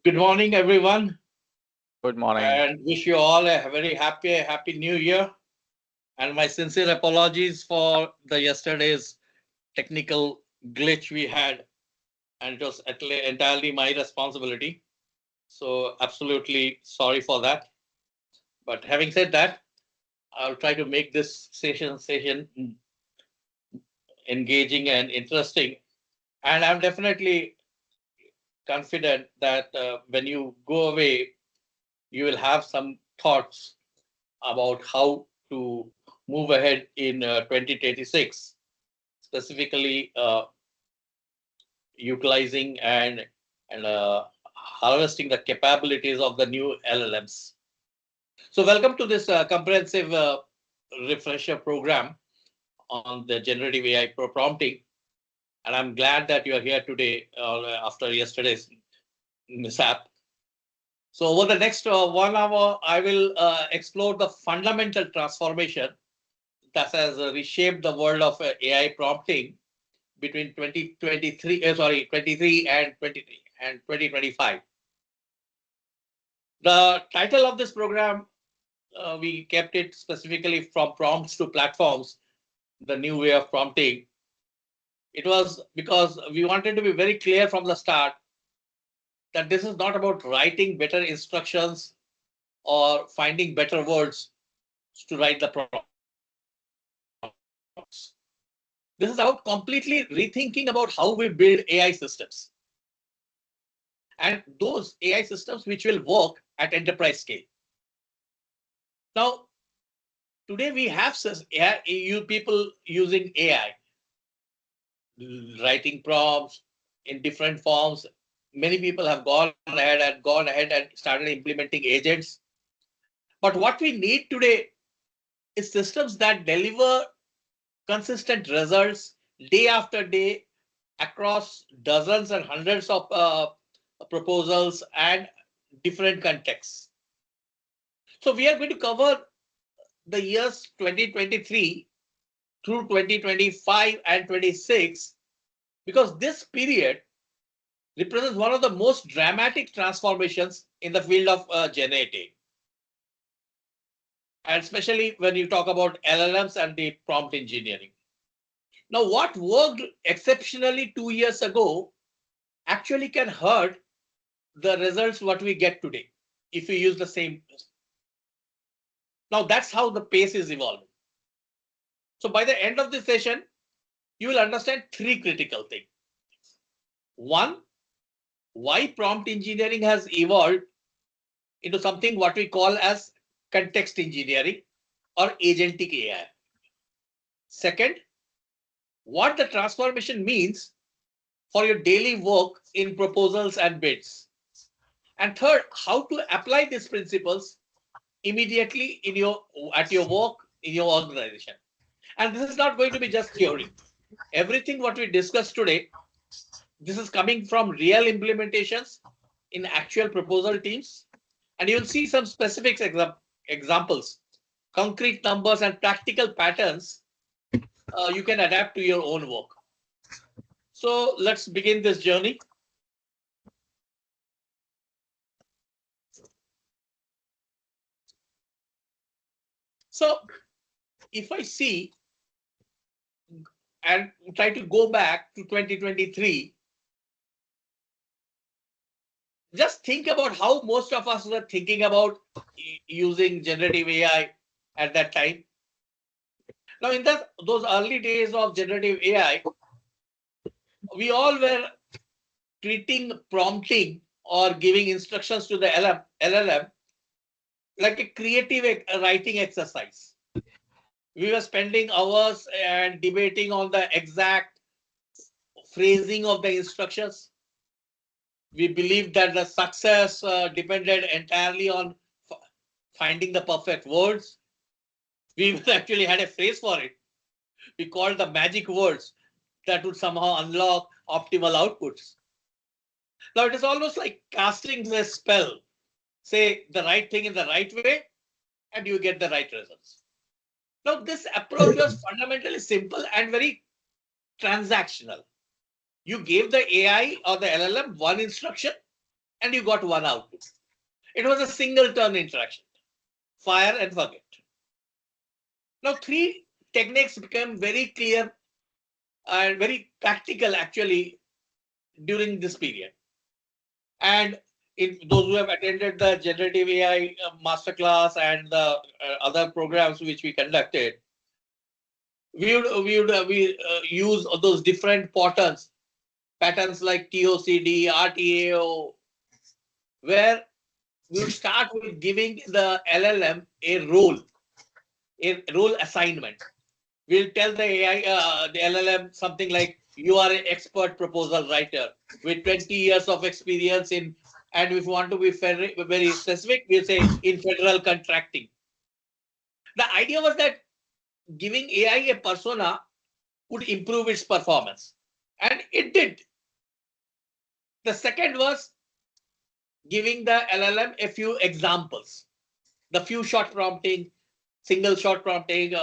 Good morning, everyone, Good morning. and wish you all a very happy New Year. And my sincere apologies for the yesterday's technical glitch we had, and it was entirely my responsibility. So, absolutely sorry for that. But having said that, I'll try to make this session engaging and interesting. And I'm definitely confident that when you go away, you will have some thoughts about how to move ahead in 2026, specifically utilizing and harvesting the capabilities of the new LLMs. So, welcome to this comprehensive refresher program on the generative AI prompting. And I'm glad that you are here today after yesterday's mishap. So, over the next 1 hour, I will explore the fundamental transformation that has reshaped the world of AI prompting between 23 and 2025. The title of this program, we kept it specifically from prompts to platforms, the new way of prompting. It was because we wanted to be very clear from the start that this is not about writing better instructions or finding better words to write the prompts. This is about completely rethinking about how we build AI systems, and those AI systems which will work at enterprise scale. Now, today we have you people using AI, writing prompts in different forms. Many people have gone ahead and started implementing agents. But what we need today is systems that deliver consistent results day after day across dozens and hundreds of proposals and different contexts. So we are going to cover the years 2023 through 2025 and 26 because this period represents one of the most dramatic transformations in the field of GenAI, and especially when you talk about LLMs and the prompt engineering. Now, what worked exceptionally 2 years ago actually can hurt the results what we get today if we use the same. Now, that's how the pace is evolving. So by the end of this session, you will understand three critical things. One, why prompt engineering has evolved into something what we call as context engineering or agentic AI. Second, what the transformation means for your daily work in proposals and bids. And third, how to apply these principles immediately at your work in your organization. And this is not going to be just theory. Everything what we discussed today, this is coming from real implementations in actual proposal teams. And you'll see some specific examples, concrete numbers and practical patterns you can adapt to your own work. So let's begin this journey. So if I see and try to go back to 2023, just think about how most of us were thinking about using generative AI at that time. Now, in those early days of generative AI, we all were treating prompting or giving instructions to the LLM like a creative writing exercise. We were spending hours and debating on the exact phrasing of the instructions. We believed that the success depended entirely on finding the perfect words. We actually had a phrase for it. We called the magic words that would somehow unlock optimal outputs. Now it is almost like casting a spell. Say the right thing in the right way, and you get the right results. Now this approach was fundamentally simple and very transactional. You gave the AI or the LLM one instruction, and you got one output. It was a single turn interaction, fire and forget. Now, three techniques became very clear and very practical actually during this period. And those who have attended the generative AI masterclass and the other programs which we conducted, we use those different patterns like TOCD, RTAO, where we would start with giving the LLM a role assignment. We'll tell the AI, the LLM something like, you are an expert proposal writer with 20 years of experience in, and if you want to be very specific, we'll say in federal contracting. The idea was that giving AI a persona would improve its performance, and it did. The second was giving the LLM a few examples, the few shot prompting, single shot prompting.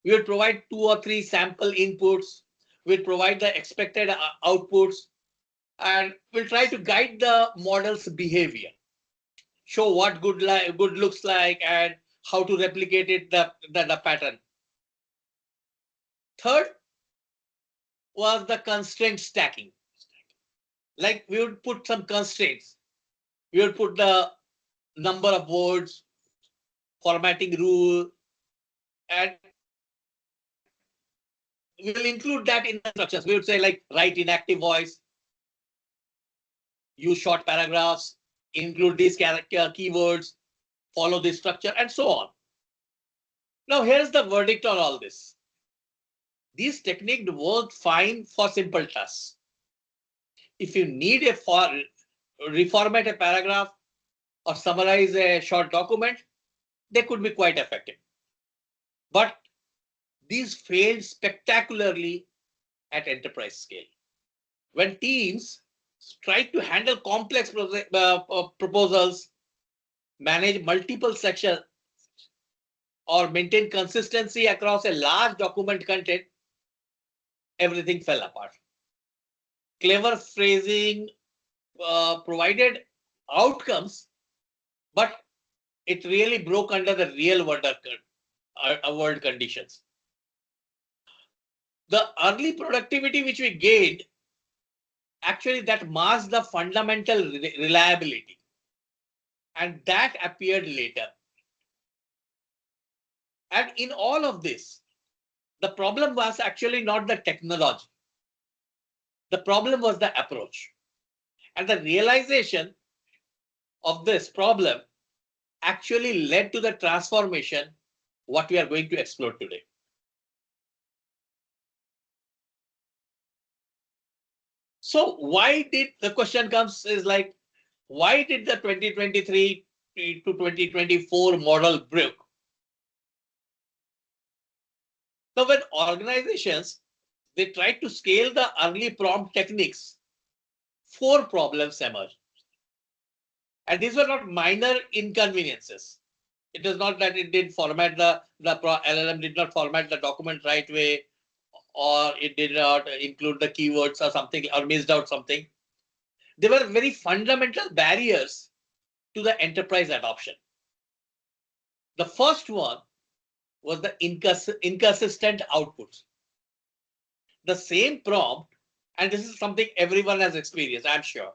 We would provide 2 or 3 sample inputs. We'll provide the expected outputs, and we'll try to guide the model's behavior, show what good looks like and how to replicate it, the pattern. Third was the constraint stacking. Like we would put some constraints. We would put the number of words, formatting rule, and we will include that in the instructions. We would say like write in active voice, use short paragraphs, include these keywords, follow this structure, and so on. Now, here's the verdict on all this. These techniques work fine for simple tasks. If you need reformat a paragraph or summarize a short document, they could be quite effective. But these failed spectacularly at enterprise scale. When teams try to handle complex proposals, manage multiple sections, or maintain consistency across a large document content, everything fell apart. Clever phrasing provided outcomes, but it really broke under the real world conditions. The early productivity which we gained, actually that masked the fundamental reliability, and that appeared later. And in all of this, the problem was actually not the technology. The problem was the approach. And the realization of this problem actually led to the transformation what we are going to explore today. So the question comes is like, why did the 2023 to 2024 model break? Now, when organizations, they tried to scale the early prompt techniques, 4 problems emerged. And these were not minor inconveniences. It is not that it did format the LLM did not format the document right way, or it did not include the keywords or something, or missed out something. There were very fundamental barriers to the enterprise adoption. The first one was the inconsistent outputs. The same prompt, and this is something everyone has experienced, I'm sure.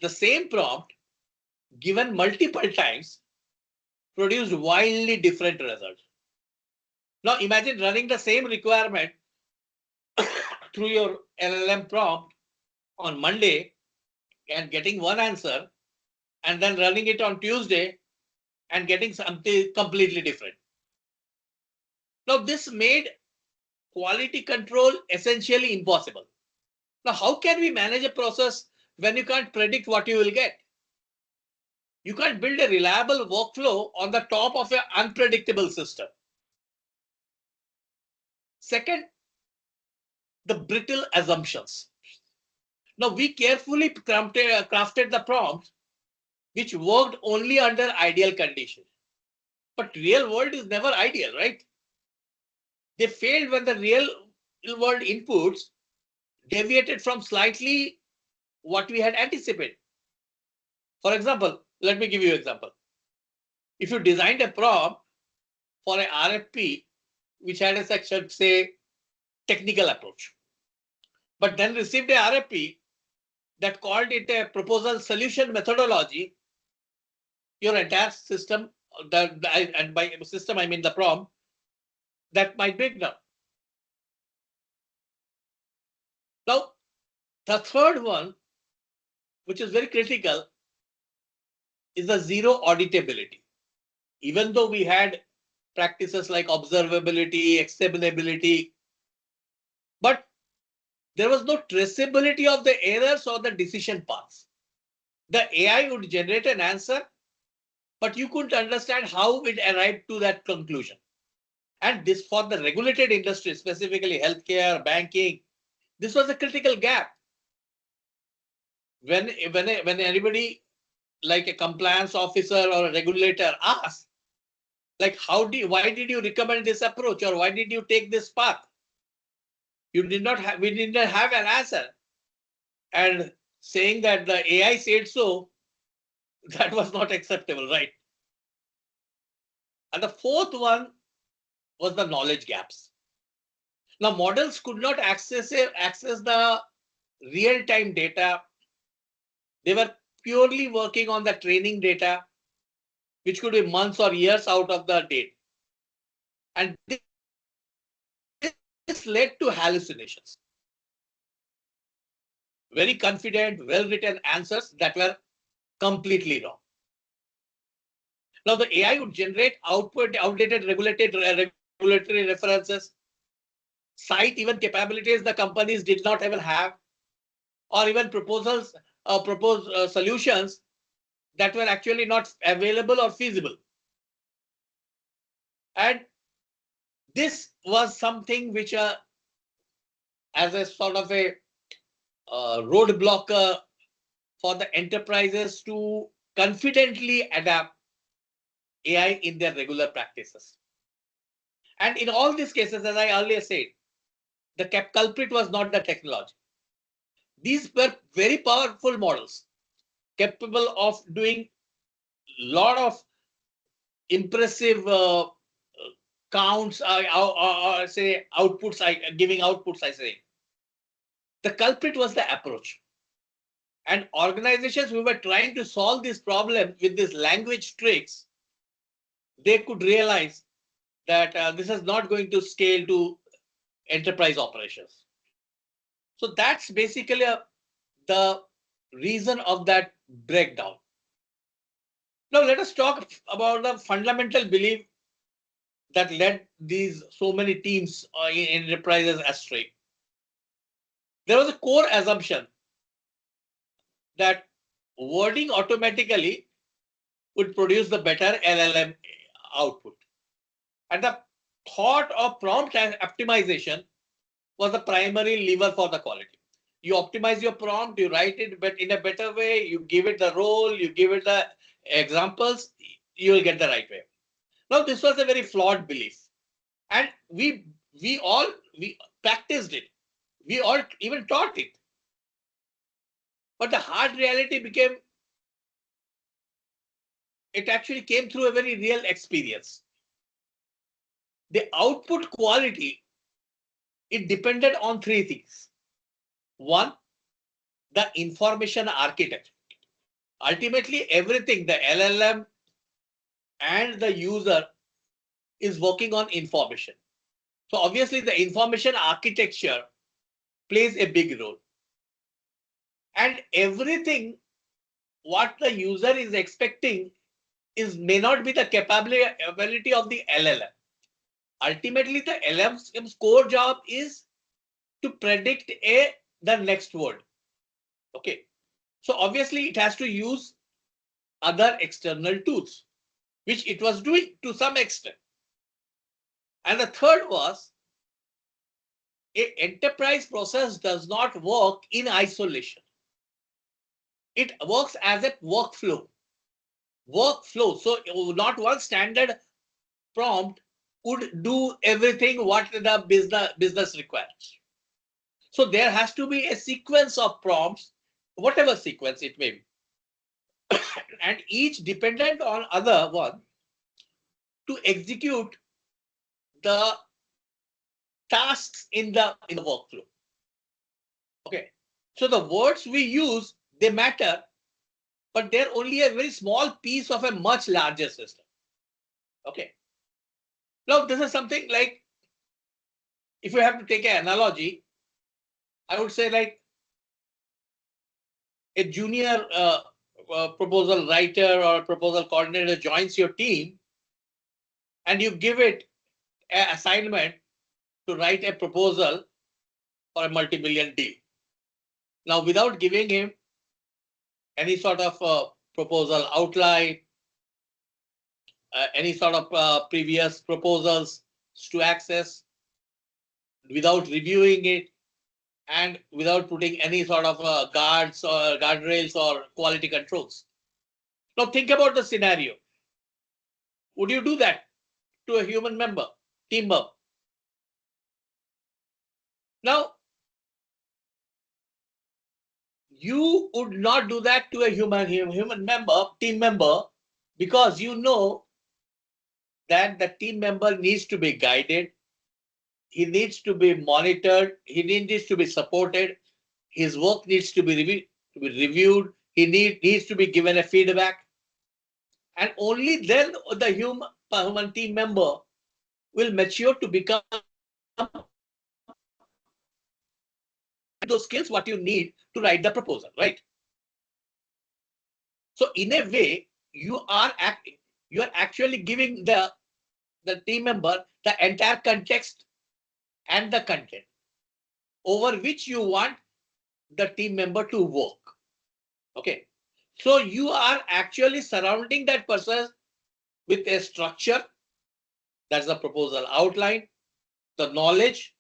The same prompt given multiple times produced wildly different results. Now imagine running the same requirement through your LLM prompt on Monday and getting one answer, and then running it on Tuesday and getting something completely different. Now this made quality control essentially impossible. Now how can we manage a process when you can't predict what you will get? You can't build a reliable workflow on the top of an unpredictable system. Second, the brittle assumptions. Now we carefully crafted the prompts which worked only under ideal conditions. But real world is never ideal, right? They failed when the real world inputs deviated from slightly what we had anticipated. For example, let me give you an example. If you designed a prompt for an RFP, which had a section, say, technical approach, but then received a RFP that called it a proposal solution methodology, your entire system, and by system I mean the prompt, that might break down. Now, the third one, which is very critical, is the zero auditability. Even though we had practices like observability, explainability, but there was no traceability of the errors or the decision paths. The AI would generate an answer, but you couldn't understand how it arrived to that conclusion. And this, for the regulated industry, specifically healthcare, banking, this was a critical gap. When anybody like a compliance officer or a regulator asks, like, why did you recommend this approach, or why did you take this path? We did not have an answer. And saying that the AI said so, that was not acceptable, right? And the fourth one was the knowledge gaps. Now, models could not access the real-time data. They were purely working on the training data, which could be months or years out of the date. And this led to hallucinations. Very confident, well-written answers that were completely wrong. Now, the AI would generate outdated regulatory references, cite even capabilities the companies did not even have, or even propose solutions that were actually not available or feasible. And this was something which, as a sort of a roadblock for the enterprises to confidently adapt AI in their regular practices. And in all these cases, as I earlier said, the culprit was not the technology. These were very powerful models, capable of doing a lot of impressive counts, or say outputs, giving outputs, I say. The culprit was the approach. And organizations who were trying to solve this problem with these language tricks, they could realize that this is not going to scale to enterprise operations. So that's basically the reason of that breakdown. Now let us talk about the fundamental belief that led these so many teams in enterprises astray. There was a core assumption that wording automatically would produce the better LLM output. And the thought of prompt optimization was the primary lever for the quality. You optimize your prompt, you write it but in a better way, you give it the role, you give it the examples, you will get the right way. Now, this was a very flawed belief. And we practiced it. We all even taught it. But the hard reality became, it actually came through a very real experience. The output quality, it depended on three things. One, the information architecture. Ultimately, everything, the LLM and the user is working on information. So obviously, the information architecture plays a big role. And everything what the user is expecting may not be the capability of the LLM. Ultimately, the LLM's core job is to predict the next word. Okay. So obviously, it has to use other external tools, which it was doing to some extent. And the third was, an enterprise process does not work in isolation. It works as a workflow. So not one standard prompt would do everything what the business requires. So there has to be a sequence of prompts whatever sequence it may be, and each dependent on other one to execute the tasks in the workflow. Okay, so the words we use, they matter, but they're only a very small piece of a much larger system. Okay, now this is something like, if you have to take an analogy, I would say like a junior proposal writer or proposal coordinator joins your team, and you give it an assignment to write a proposal for a multi-million deal. Now, without giving him any sort of proposal outline, any sort of previous proposals to access, without reviewing it, and without putting any sort of guards or guardrails or quality controls. Now, think about the scenario. Would you do that to a human member, team member? Now, you would not do that to a human member, team member, because you know that the team member needs to be guided, he needs to be monitored, he needs to be supported, his work needs to be reviewed, he needs to be given a feedback, and only then the human team member will mature to become those skills what you need to write the proposal, right? So in a way, you are actually giving the team member the entire context and the content over which you want the team member to work. Okay, so you are actually surrounding that person with a structure, that's the proposal outline, the knowledge,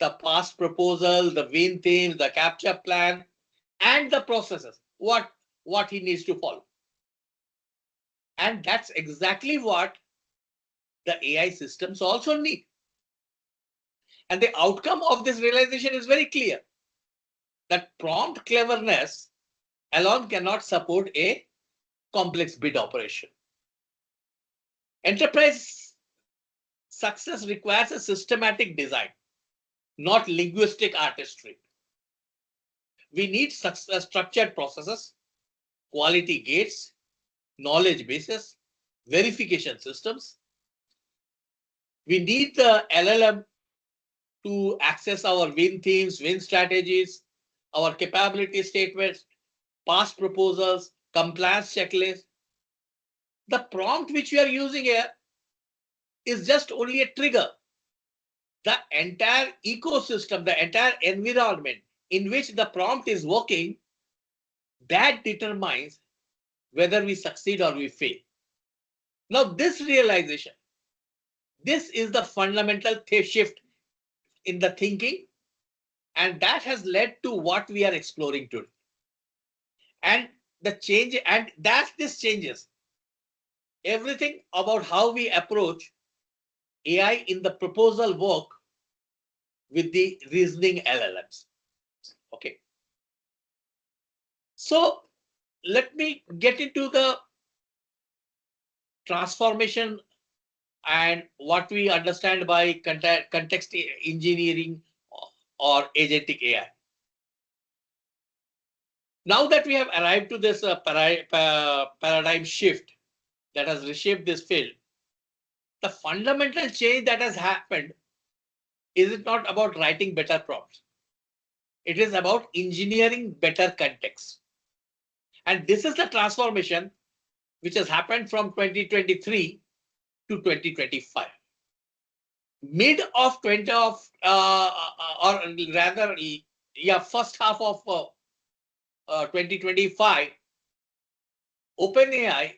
the past proposal, the win themes, the capture plan, and the processes, what he needs to follow. And that's exactly what the AI systems also need. And the outcome of this realization is very clear, that prompt cleverness alone cannot support a complex bid operation. Enterprise success requires a systematic design, not linguistic artistry. We need structured processes, quality gates, knowledge bases, verification systems. We need the LLM to access our win themes, win strategies, our capability statements, past proposals, compliance checklist. The prompt which we are using here is just only a trigger. The entire ecosystem, the entire environment in which the prompt is working, that determines whether we succeed or we fail. Now, this realization, this is the fundamental shift in the thinking, and that has led to what we are exploring today. And the change, and that this changes everything about how we approach AI in the proposal work with the reasoning LLMs. Okay. So let me get into the transformation and what we understand by context engineering or agentic AI. Now that we have arrived to this paradigm shift that has reshaped this field, the fundamental change that has happened is it not about writing better prompts. It is about engineering better context. And this is the transformation which has happened from 2023 to 2025. Mid of 20 of or rather, yeah, first half of 2025, OpenAI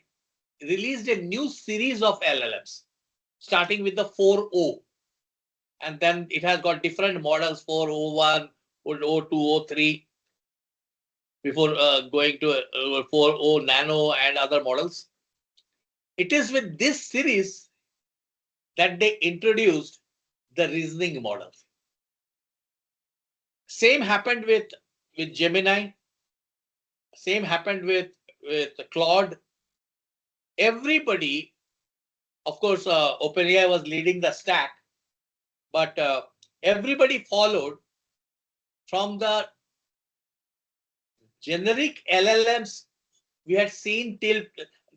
released a new series of LLMs, starting with the 4O, and then it has got different models, 4O1, 4O2, O3, before going to 4O Nano and other models. It is with this series that they introduced the reasoning models. Same happened with Gemini, Same happened with Claude. Everybody, of course, OpenAI was leading the stack, but everybody followed from the generic LLMs we had seen till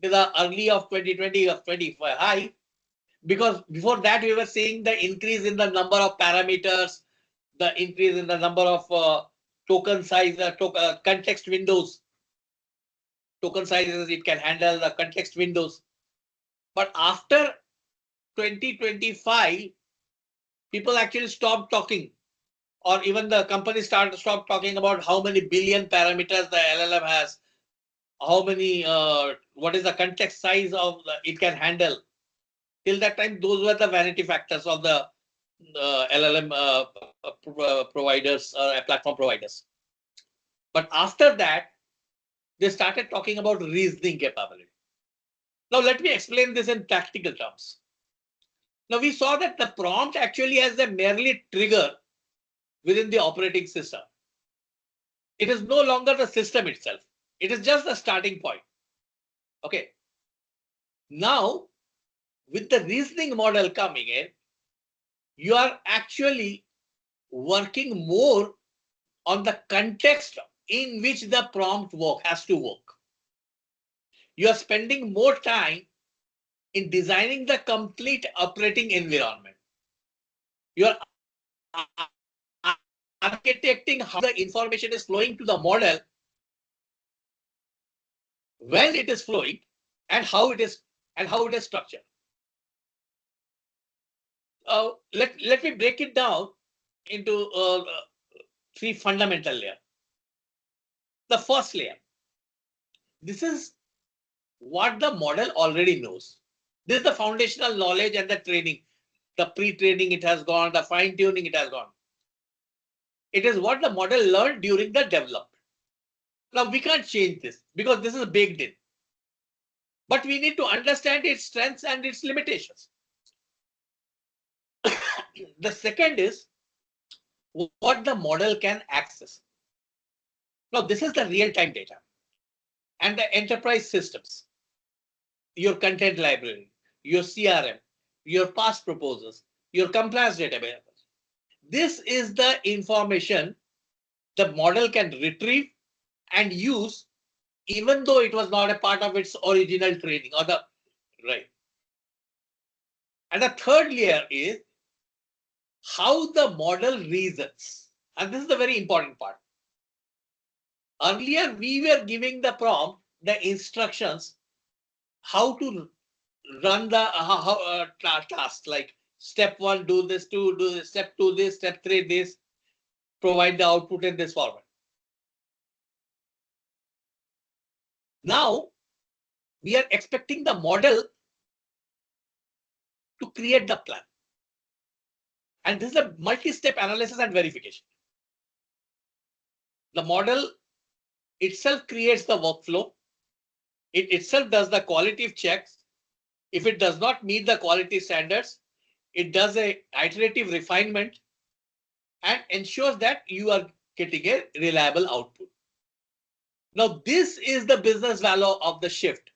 the early of 2020 or 25 high, because before that we were seeing the increase in the number of parameters, the increase in the number of token size, context windows, token sizes it can handle, the context windows. But after 2025, people actually stopped talking, or even the company stopped talking about how many billion parameters the LLM has, how many, what is the context size of it can handle. Till that time, those were the vanity factors of the LLM providers, platform providers. But after that, they started talking about reasoning capability. Now, let me explain this in practical terms. Now, we saw that the prompt actually has a merely trigger within the operating system. It is no longer the system itself. It is just the starting point. Okay. Now, with the reasoning model coming in, you are actually working more on the context in which the prompt has to work. You are spending more time in designing the complete operating environment. You are architecting how the information is flowing to the model, when it is flowing, and how it is structured. Let me break it down into three fundamental layers. The first layer, this is what the model already knows. This is the foundational knowledge and the training. The pre-training it has gone, the fine-tuning it has gone. It is what the model learned during the development. Now we can't change this because this is baked in. But we need to understand its strengths and its limitations. The second is what the model can access. Now this is the real-time data and the enterprise systems, your content library, your CRM, your past proposals, your compliance database. This is the information the model can retrieve and use, even though it was not a part of its original training or the right. And the third layer is how the model reasons. And this is the very important part. Earlier, we were giving the prompt the instructions how to run the task, like step 1, do this, 2, do this, step 2, this, step 3, this, provide the output in this format. Now, we are expecting the model to create the plan. And this is a multi-step analysis and verification. The model itself creates the workflow. It itself does the quality checks. If it does not meet the quality standards, it does a iterative refinement and ensures that you are getting a reliable output. Now, this is the business value of the shift,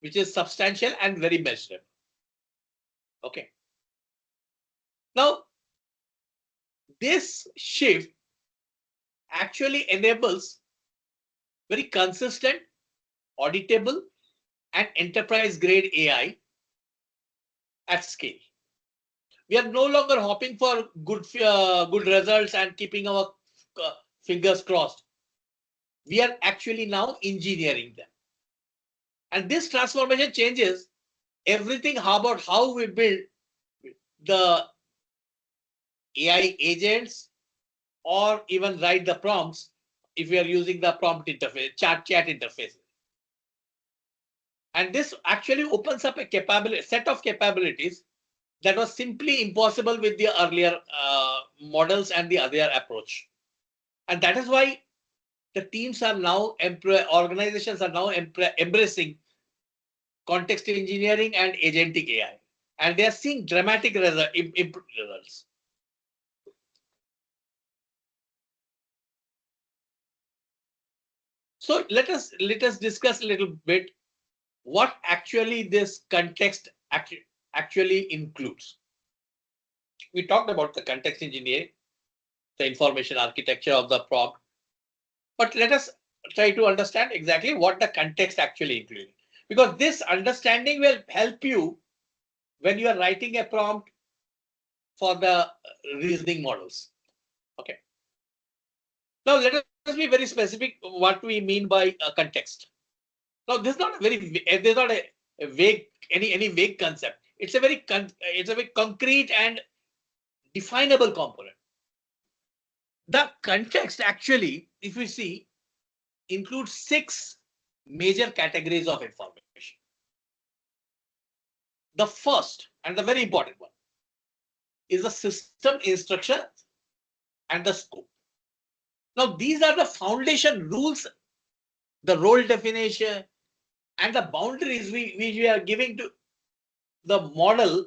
which is substantial and very measurable. Okay. Now, this shift actually enables very consistent, auditable, and enterprise-grade AI at scale. We are no longer hoping for good results and keeping our fingers crossed. We are actually now engineering them. And this transformation changes everything about how we build the AI agents or even write the prompts if we are using the prompt interface, chat interface. And this actually opens up a set of capabilities that was simply impossible with the earlier models and the other approach. And that is why the teams are now, organizations are now embracing context engineering and agentic AI. And they are seeing dramatic results. So let us discuss a little bit what actually this context actually includes. We talked about the context engineering, the information architecture of the prompt, but let us try to understand exactly what the context actually includes, because this understanding will help you when you are writing a prompt for the reasoning models. Okay. Now let us be very specific what we mean by context. Now this is not a very there's not a vague any vague concept. It's a very concrete and definable component. The context actually, if you see, includes 6 major categories of information. The first and the very important one is the system instruction and the scope. Now these are the foundation rules, the role definition, and the boundaries we are giving to the model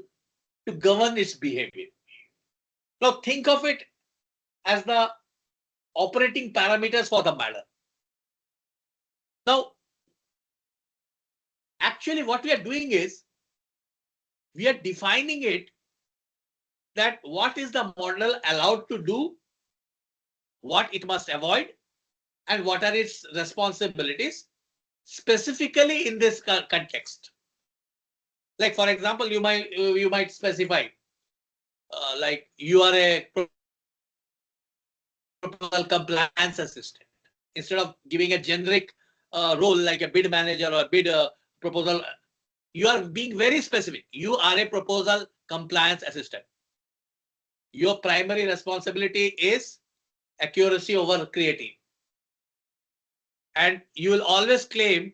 to govern its behavior. Now think of it as the operating parameters for the model. Now, actually what we are doing is we are defining it that what is the model allowed to do, what it must avoid, and what are its responsibilities specifically in this context. Like for example, you might specify like you are a proposal compliance assistant. Instead of giving a generic role like a bid manager or bid proposal, you are being very specific. You are a proposal compliance assistant. Your primary responsibility is accuracy over creative. And you will always claim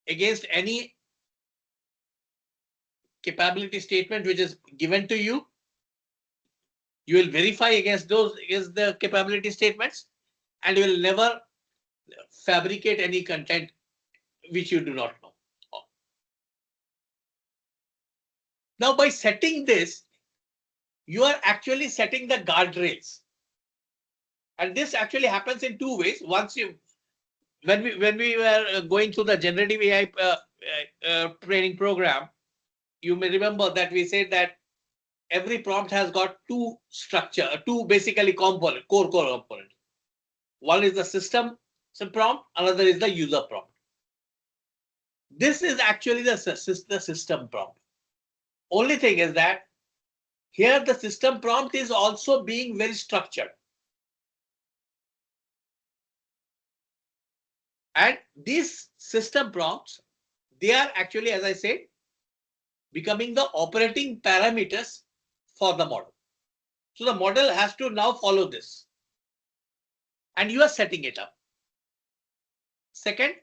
against any capability statement which is given to you. You will verify against the capability statements, and you will never fabricate any content which you do not know. Now, by setting this, you are actually setting the guardrails. And this actually happens in 2 ways. Once you, when we were going through the generative AI training program, you may remember that we said that every prompt has got 2 basically core components. One is the system prompt, another is the user prompt. This is actually the system prompt. Only thing is that here the system prompt is also being very structured. And these system prompts, they are actually, as I said, becoming the operating parameters for the model. So the model has to now follow this. And you are setting it up. Second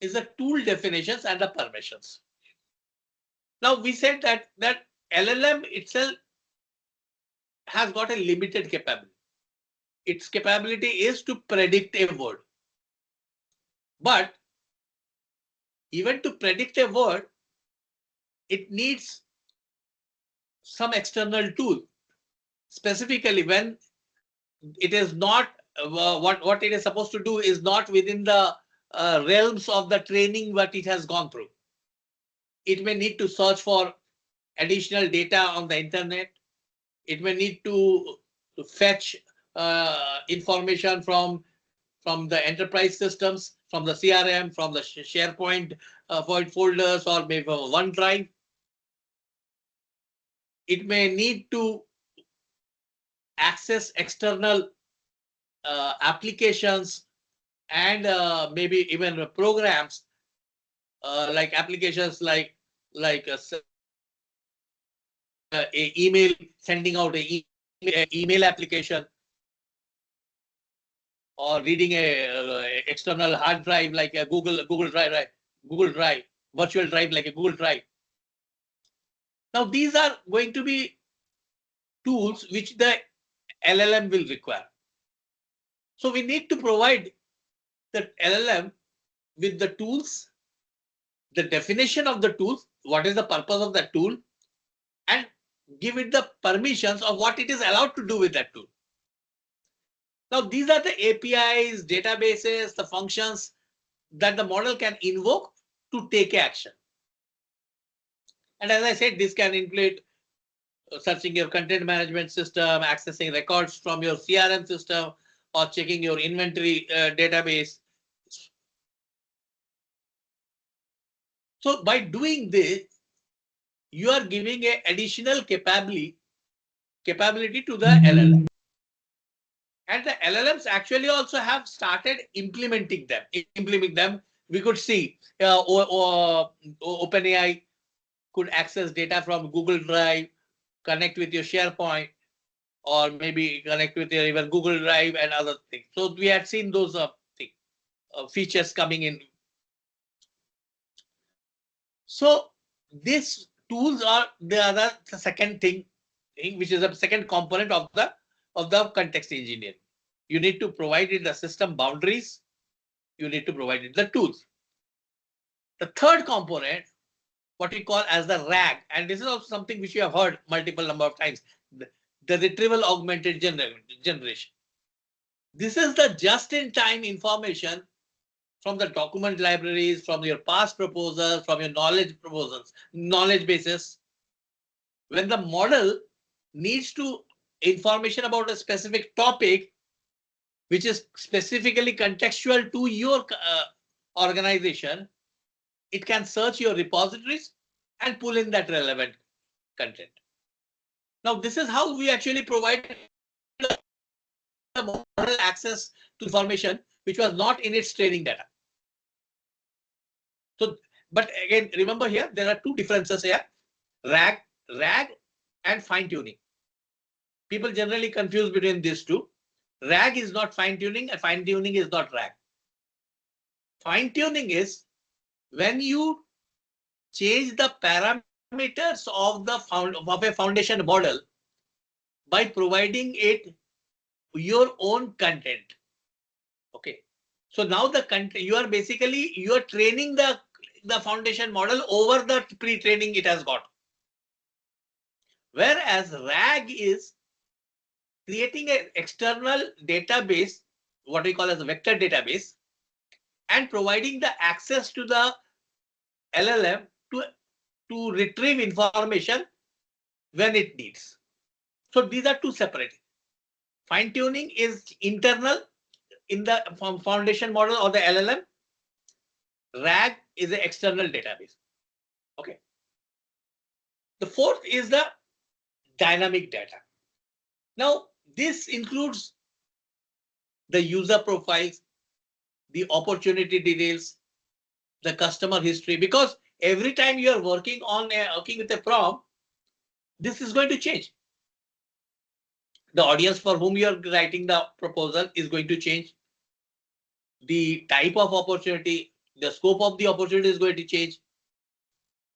is the tool definitions and the permissions. Now we said that LLM itself has got a limited capability. Its capability is to predict a word. But even to predict a word, it needs some external tool. Specifically, when it is not what it is supposed to do is not within the realms of the training what it has gone through. It may need to search for additional data on the internet. It may need to fetch information from the enterprise systems, from the CRM, from the SharePoint folders, or maybe from OneDrive. It may need to access external applications and maybe even programs like applications like a email, sending out a email application, or reading a external hard drive like a Google Drive, virtual drive like a Google Drive. Now these are going to be tools which the LLM will require. So we need to provide the LLM with the tools, the definition of the tools, what is the purpose of that tool, and give it the permissions of what it is allowed to do with that tool. Now, these are the APIs, databases, the functions that the model can invoke to take action. And as I said, this can include searching your content management system, accessing records from your CRM system, or checking your inventory database. So by doing this, you are giving an additional capability to the LLM. And the LLMs actually also have started implementing them. We could see OpenAI could access data from Google Drive, connect with your SharePoint, or maybe connect with your even Google Drive and other things. So we had seen those features coming in. So these tools are the second thing, which is a second component of the context engineering. You need to provide it the system boundaries. You need to provide it the tools. The third component, what we call as the RAG, and this is also something which you have heard multiple number of times, the retrieval augmented generation. This is the just-in-time information from the document libraries, from your past proposals, from your knowledge bases. When the model needs to information about a specific topic, which is specifically contextual to your organization, it can search your repositories and pull in that relevant content. Now, this is how we actually provide the model access to information which was not in its training data. So, but again, remember here, there are two differences here, RAG and fine tuning. People generally confuse between these two. RAG is not fine tuning and fine tuning is not RAG. Fine tuning is when you change the parameters of a foundation model by providing it your own content. Okay. So now the content, you are training the foundation model over the pre-training it has got. Whereas RAG is creating an external database, what we call as a vector database, and providing the access to the LLM to retrieve information when it needs. So these are two separate. Fine tuning is internal in the foundation model or the LLM. RAG is an external database. Okay. The fourth is the dynamic data. Now, this includes the user profiles, the opportunity details, the customer history, because every time you are working with a prompt, this is going to change. The audience for whom you are writing the proposal is going to change. The type of opportunity, the scope of the opportunity is going to change.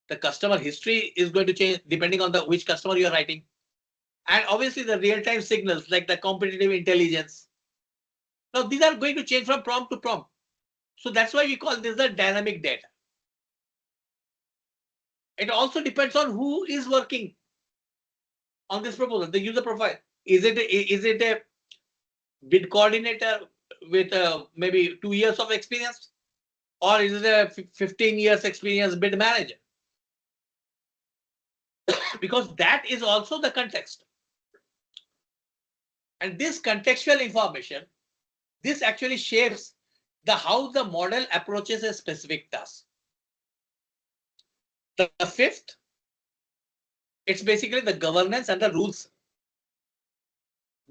The customer history is going to change depending on which customer you are writing. And obviously the real-time signals like the competitive intelligence. Now these are going to change from prompt to prompt. So that's why we call this the dynamic data. It also depends on who is working on this proposal, the user profile. Is it a bid coordinator with maybe 2 years of experience, or is it a 15 years experience bid manager? Because that is also the context. And this contextual information, this actually shapes how the model approaches a specific task. The fifth, it's basically the governance and the rules,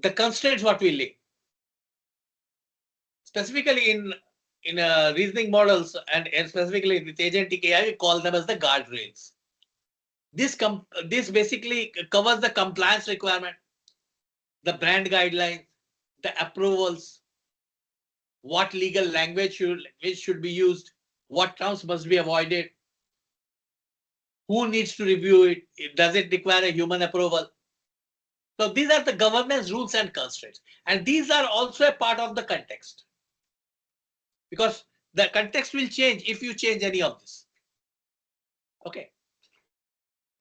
the constraints what we lay. Specifically in reasoning models and specifically with agentic AI, we call them as the guardrails. This basically covers the compliance requirement, the brand guidelines, the approvals, what legal language should be used, what terms must be avoided, who needs to review it, does it require a human approval? So these are the governance rules and constraints, and these are also a part of the context, because the context will change if you change any of this. Okay.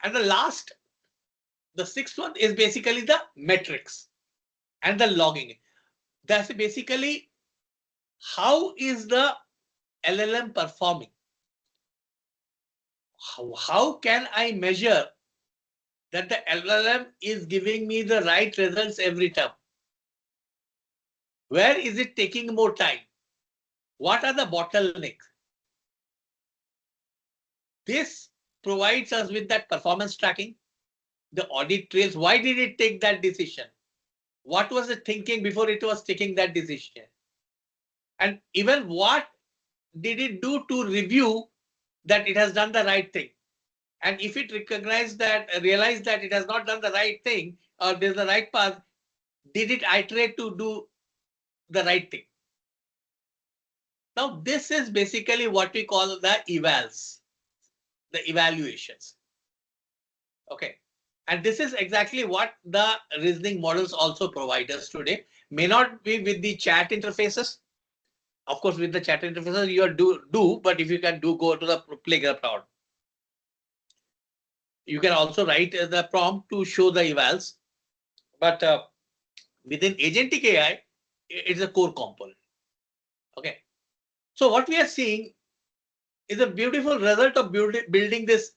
And the sixth one is basically the metrics and the logging. That's basically how is the LLM performing? How can I measure that the LLM is giving me the right results every time? Where is it taking more time? What are the bottlenecks? This provides us with that performance tracking, the audit trails. Why did it take that decision? What was it thinking before it was taking that decision? And even what did it do to review that it has done the right thing? And if it realized that it has not done the right thing or there's the right path, did it iterate to do the right thing? Now, this is basically what we call the evals, the evaluations. Okay. And this is exactly what the reasoning models also provide us today. May not be with the chat interfaces. Of course, with the chat interfaces, you do, but if you can go to the playground. You can also write the prompt to show the evals. But within agentic AI, it's a core component. Okay. So what we are seeing is a beautiful result of building this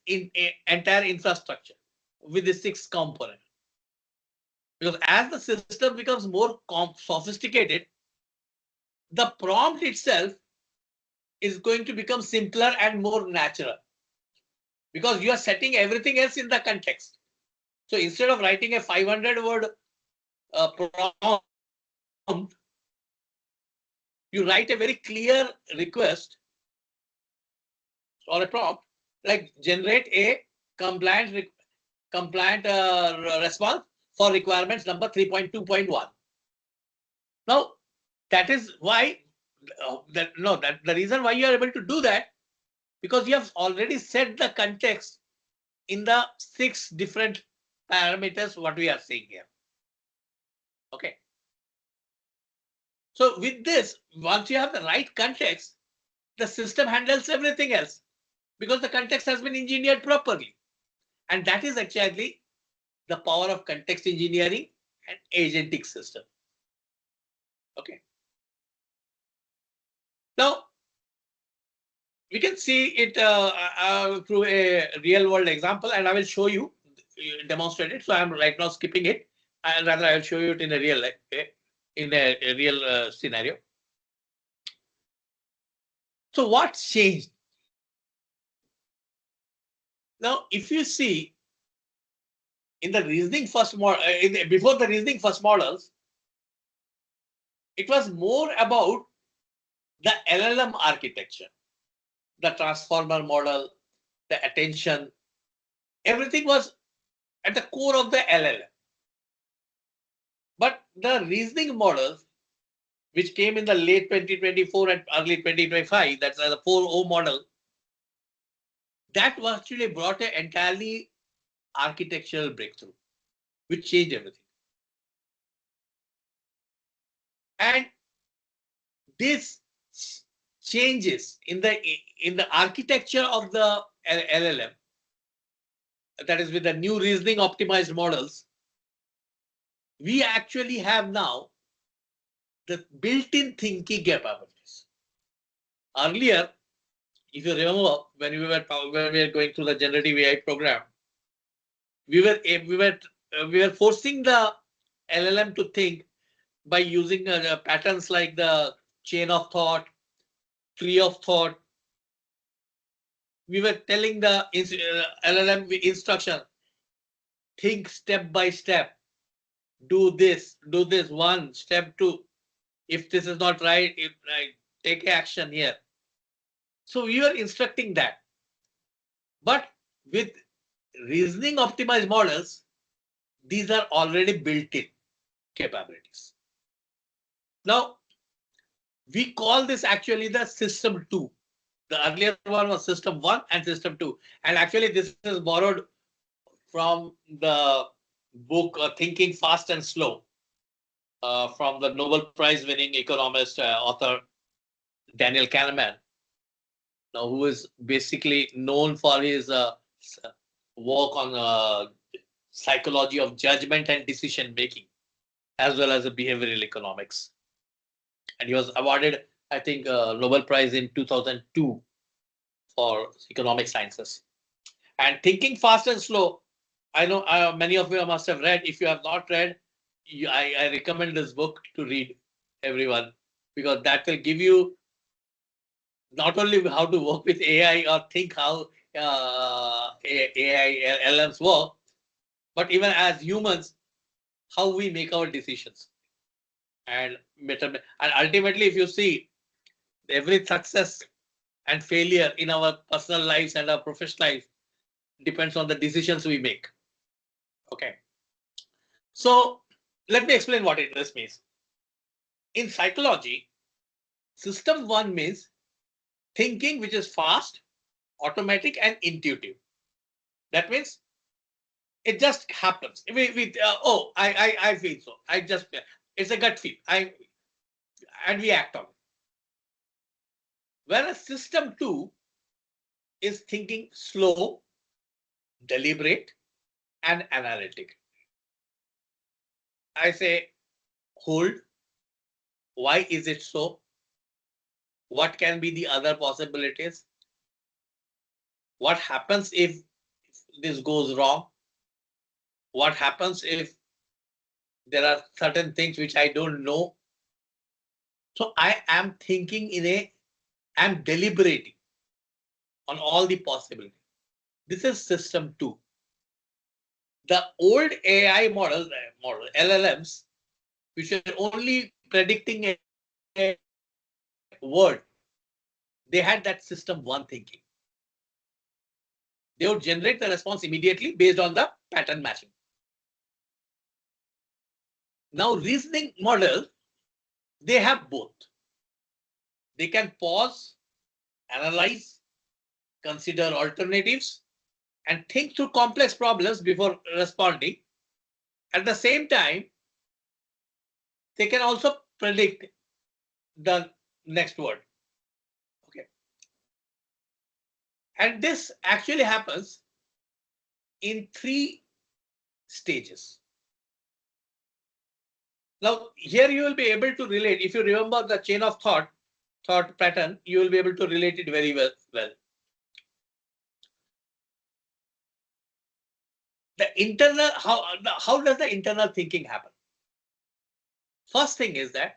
entire infrastructure with the 6 components. Because as the system becomes more sophisticated, the prompt itself is going to become simpler and more natural. Because you are setting everything else in the context. So instead of writing a 500-word prompt, you write a very clear request or a prompt like generate a compliant response for requirements number 3.2.1. Now, that is why the reason why you are able to do that, because you have already set the context in the 6 different parameters what we are seeing here. Okay. So with this, once you have the right context, the system handles everything else because the context has been engineered properly. And that is actually the power of context engineering and agentic system. Okay. Now, we can see it through a real world example, and I will show you, demonstrate it. So I'm right now skipping it, and rather I will show you it in a real scenario. So what's changed? Now, if you see in the reasoning first model, before the reasoning first models, it was more about the LLM architecture, the transformer model, the attention, everything was at the core of the LLM. But the reasoning models, which came in the late 2024 and early 2025, that's the 4.0 model, that actually brought an entirely architectural breakthrough, which changed everything. And this changes in the architecture of the LLM, that is with the new reasoning optimized models, we actually have now the built-in thinking capabilities. Earlier, if you remember, when we were going through the generative AI program, we were forcing the LLM to think by using patterns like the chain of thought, tree of thought. We were telling the LLM instruction, think step by step, do this, 1, step 2. If this is not right, take action here. So we were instructing that. But with reasoning optimized models, these are already built-in capabilities. Now, we call this actually the system 2. The earlier one was system 1 and system 2. And actually, this is borrowed from the book Thinking Fast and Slow from the Nobel Prize winning economist, author Daniel Kahneman, now who is basically known for his work on psychology of judgment and decision making, as well as the behavioral economics. and he was awarded, I think, Nobel Prize in 2002 for economic sciences. And Thinking Fast and Slow, I know many of you must have read. If you have not read, I recommend this book to read, everyone, because that will give you not only how to work with AI or think how AI LLMs work, but even as humans, how we make our decisions. And ultimately, if you see every success and failure in our personal lives and our professional life depends on the decisions we make. Okay. So let me explain what this means. In psychology, system one means thinking which is fast, automatic, and intuitive. That means it just happens. I feel so. It's a gut feel. And we act on it. Whereas system two is thinking slow, deliberate, and analytic. I say, hold. Why is it so? What can be the other possibilities? What happens if this goes wrong? What happens if there are certain things which I don't know? So I am thinking I'm deliberating on all the possibilities. This is system two. The old AI model LLMs, which are only predicting a word, they had that system one thinking. They would generate the response immediately based on the pattern matching. Now, reasoning model, they have both. They can pause, analyze, consider alternatives, and think through complex problems before responding. At the same time, they can also predict the next word. Okay. And this actually happens in three stages. Now, here you will be able to relate. If you remember the chain of thought pattern, you will be able to relate it very well. The internal, how does the internal thinking happen? First thing is that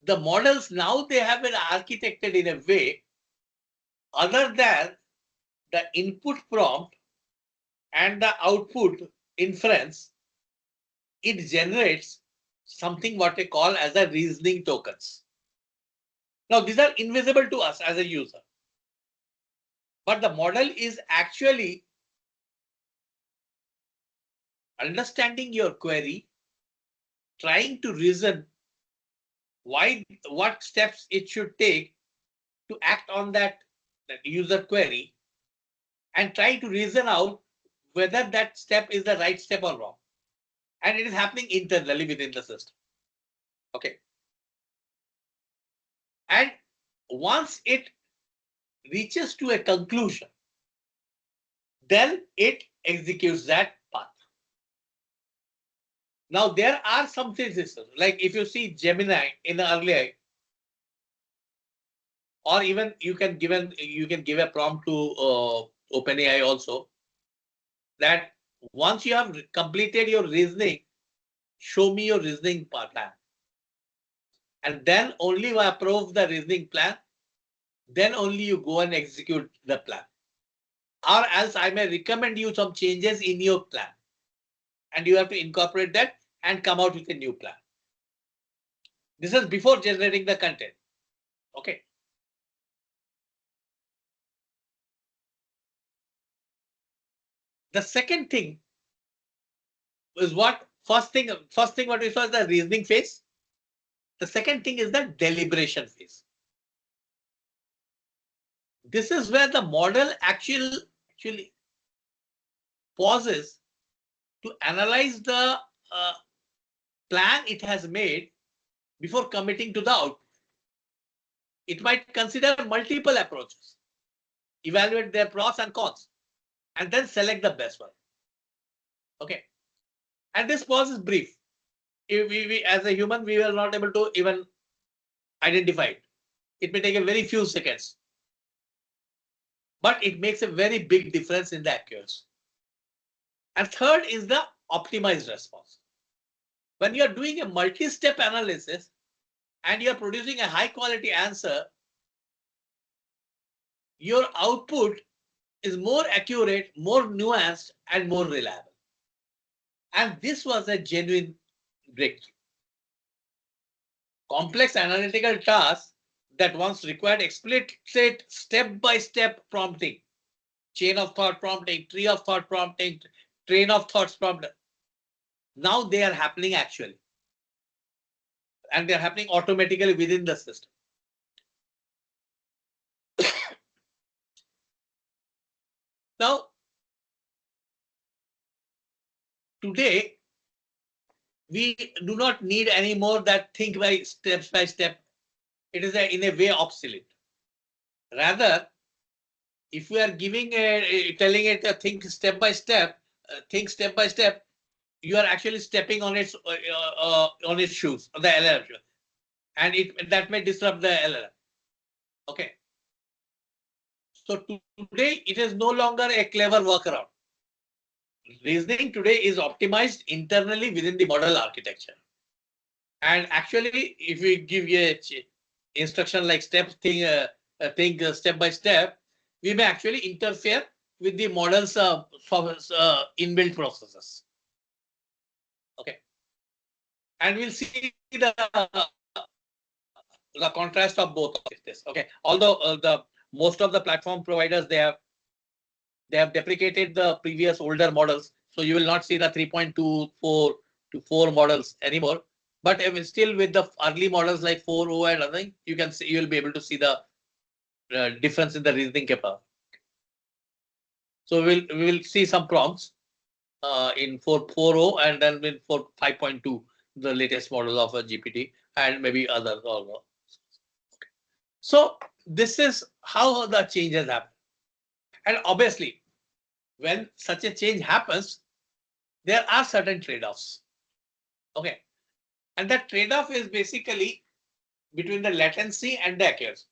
the models now they have been architected in a way other than the input prompt and the output inference, it generates something what they call as a reasoning tokens. Now, these are invisible to us as a user, but the model is actually understanding your query, trying to reason what steps it should take to act on that user query, and try to reason out whether that step is the right step or wrong. And it is happening internally within the system. Okay. And once it reaches to a conclusion, then it executes that path. Now, there are some systems, like if you see Gemini in the earlier, or even you can give a prompt to OpenAI also, that once you have completed your reasoning, show me your reasoning plan. And then only you approve the reasoning plan, then only you go and execute the plan. Or else I may recommend you some changes in your plan. And you have to incorporate that and come out with a new plan. This is before generating the content. Okay. The second thing is first thing what we saw is the reasoning phase. The second thing is the deliberation phase. This is where the model actually pauses to analyze the plan it has made before committing to the output. It might consider multiple approaches, evaluate their pros and cons, and then select the best one. Okay. And this pause is brief. if we as a human, we were not able to even identify it. It may take a very few seconds, but it makes a very big difference in the accuracy. And third is the optimized response. When you are doing a multi-step analysis and you are producing a high quality answer, your output is more accurate, more nuanced, and more reliable. And this was a genuine breakthrough. Complex analytical tasks that once required explicit step-by-step prompting, chain of thought prompting, tree of thought prompting, train of thoughts prompting, now they are happening actually. And they're happening automatically within the system. Now, today, we do not need any more that think by step. It is in a way obsolete. Rather, if we are giving telling it to think step by step, you are actually stepping on its shoes, on the LLM, and that may disrupt the LLM. Okay. So today it is no longer a clever workaround. Reasoning today is optimized internally within the model architecture. And actually, if we give you a instruction like think step by step, we may actually interfere with the model's inbuilt processes. Okay. And we'll see the contrast of both of this. Okay. Although most of the platform providers, they have deprecated the previous older models, so you will not see the 3.24 to 4 models anymore. But still, with the early models like 4.0 and other, you will be able to see the difference in the reasoning capability. So we will see some prompts in 4.0 and then in 5.2, the latest model of a GPT, and maybe others also. Okay. So this is how the changes happen. And obviously, when such a change happens, there are certain trade-offs. Okay. And that trade-off is basically between the latency and the accuracy.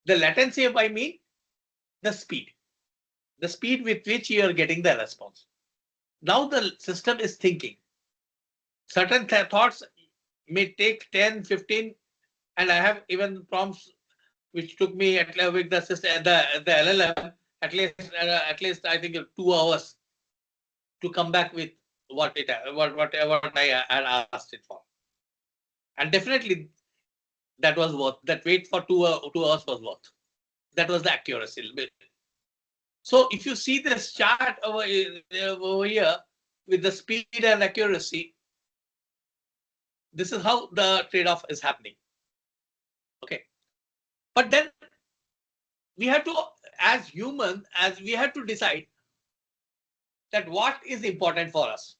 The latency, I mean the speed with which you are getting the response. Now the system is thinking. Certain thoughts may take 10, 15, and I have even prompts which took me with the system, the LLM, at least I think 2 hours to come back with what I had asked it for. And definitely that was worth, that wait for 2 hours was worth. That was the accuracy. So if you see this chart over here with the speed and accuracy, this is how the trade-off is happening. Okay. But then we have to, as human, we have to decide that what is important for us.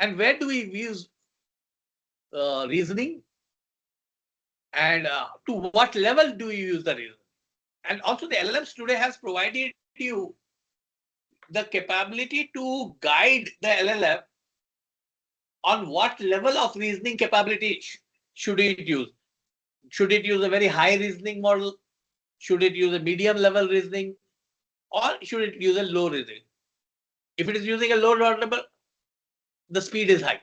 And where do we use reasoning? And to what level do you use the reasoning? And also the LLMs today has provided you the capability to guide the LLM on what level of reasoning capability should it use. Should it use a very high reasoning model? Should it use a medium level reasoning? Or should it use a low reasoning? If it is using a low level, the speed is high.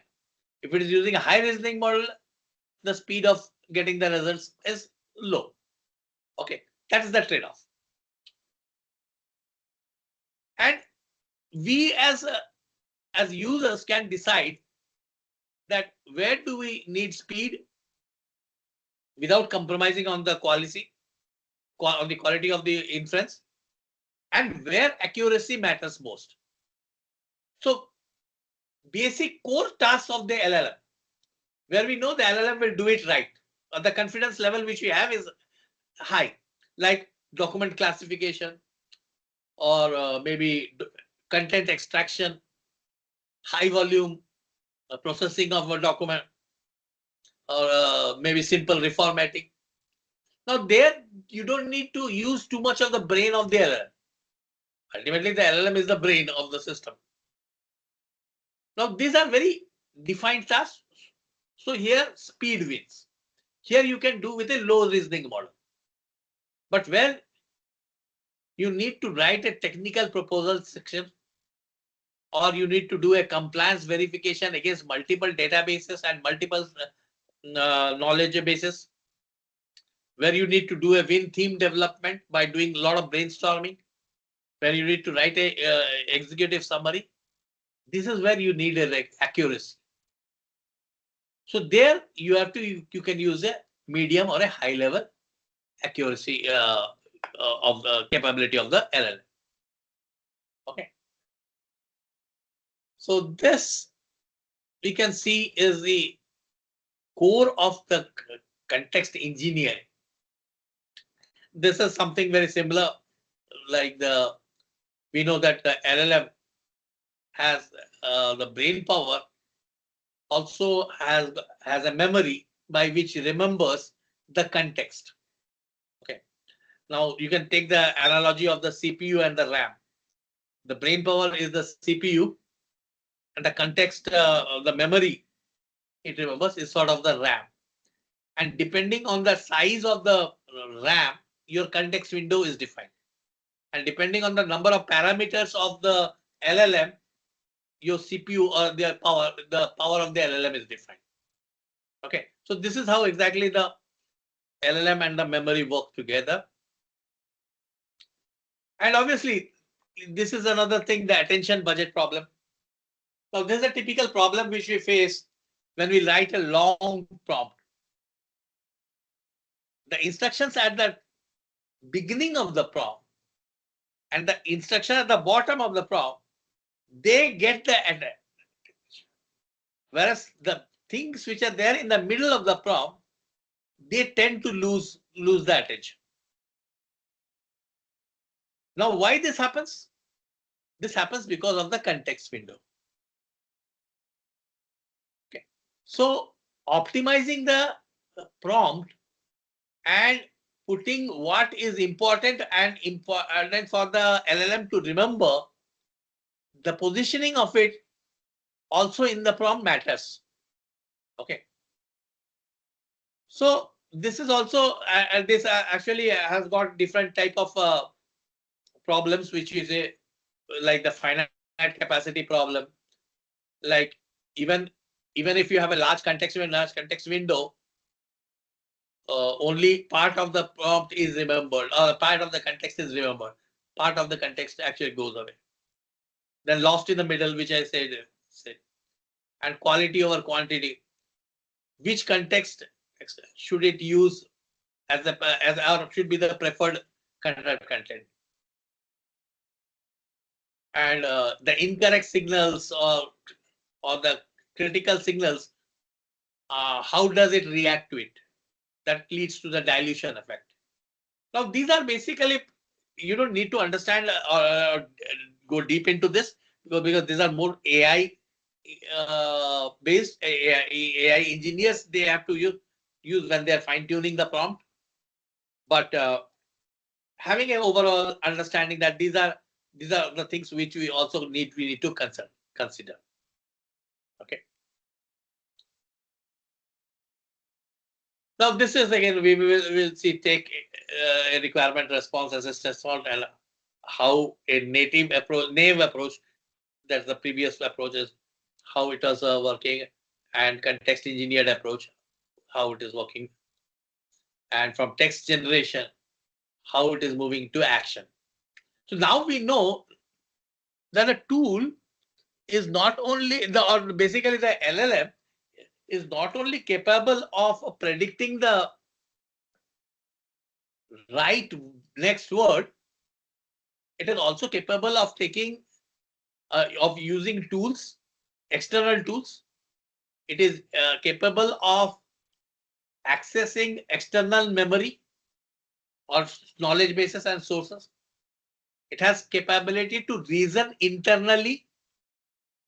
If it is using a high reasoning model, the speed of getting the results is low. Okay, that is the trade-off. And we as users can decide that where do we need speed without compromising on the quality of the inference, and where accuracy matters most. So basic core tasks of the LLM, where we know the LLM will do it right, or the confidence level which we have is high, like document classification, or maybe content extraction, high volume processing of a document, or maybe simple reformatting. Now there you don't need to use too much of the brain of the LLM. Ultimately, the LLM is the brain of the system. Now these are very defined tasks. So here speed wins. Here you can do with a low reasoning model. But where you need to write a technical proposal section, or you need to do a compliance verification against multiple databases and multiple knowledge bases, where you need to do a win theme development by doing a lot of brainstorming, where you need to write a executive summary. This is where you need a accuracy. So there you have to, you can use a medium or a high level accuracy of the capability of the LLM. Okay. So this we can see is the core of the context engineering. This is something very similar, like we know that the LLM has the brain power, also has a memory by which remembers the context. Okay. Now you can take the analogy of the CPU and the RAM. The brain power is the CPU, and the context, the memory it remembers is sort of the RAM. And depending on the size of the RAM, your context window is defined. And depending on the number of parameters of the LLM, your CPU or the power of the LLM is defined. Okay, so this is how exactly the LLM and the memory work together. And obviously, this is another thing, the attention budget problem. Now, this is a typical problem which we face when we write a long prompt. The instructions at the beginning of the prompt and the instruction at the bottom of the prompt, they get the attention. Whereas the things which are there in the middle of the prompt, they tend to lose the attention. Now, why this happens? This happens because of the context window. Okay. So optimizing the prompt and putting what is important and important for the LLM to remember, the positioning of it also in the prompt matters. Okay. So this is also this actually has got different type of problems, which is like the finite capacity problem. Like even if you have a large context window, only part of the prompt is remembered, or part of the context is remembered. Part of the context actually goes away. Then lost in the middle, which I said. And quality over quantity. Which context should it use as or should be the preferred content? And the incorrect signals or the critical signals, how does it react to it? That leads to the dilution effect. Now, these are basically, you don't need to understand or go deep into this, because these are more AI based AI engineers, they have to use when they are fine tuning the prompt. But having an overall understanding that these are the things which we also need to consider. Okay. Now this is again we'll see, take a requirement response assessment and how a native approach, that's the previous approach, is how it was working, and context engineered approach, how it is working, and from text generation, how it is moving to action. So now we know that a tool is not only or basically the LLM is not only capable of predicting the right next word, it is also capable of taking of using tools, external tools. It is capable of accessing external memory or knowledge bases and sources. It has capability to reason internally,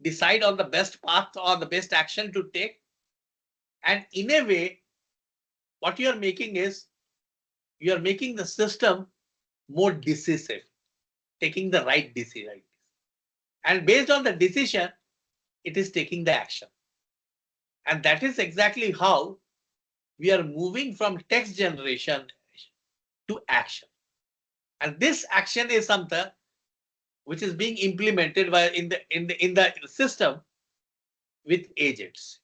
decide on the best path or the best action to take. And in a way, what you are making is, you are making the system more decisive, taking the right decision. And based on the decision, it is taking the action. And that is exactly how we are moving from text generation to action. And this action is something which is being implemented by in the system with agents.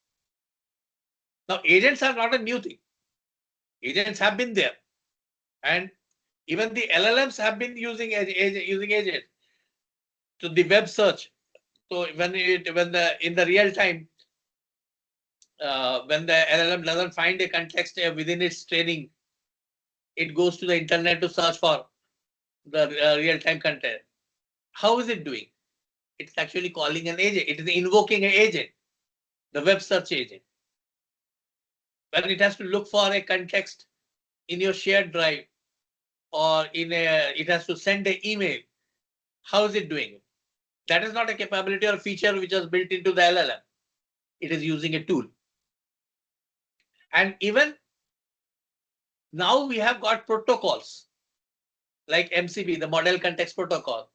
Now, agents are not a new thing. Agents have been there, and even the LLMs have been using agents to the web search. So in the real time, when the LLM doesn't find a context within its training, it goes to the internet to search for the real time content. How is it doing? It's actually calling an agent. It is invoking an agent, the web search agent. When it has to look for a context in your shared drive, or it has to send an email. How is it doing? That is not a capability or feature which is built into the LLM. It is using a tool. And even now we have got protocols like MCP, the Model Context Protocol,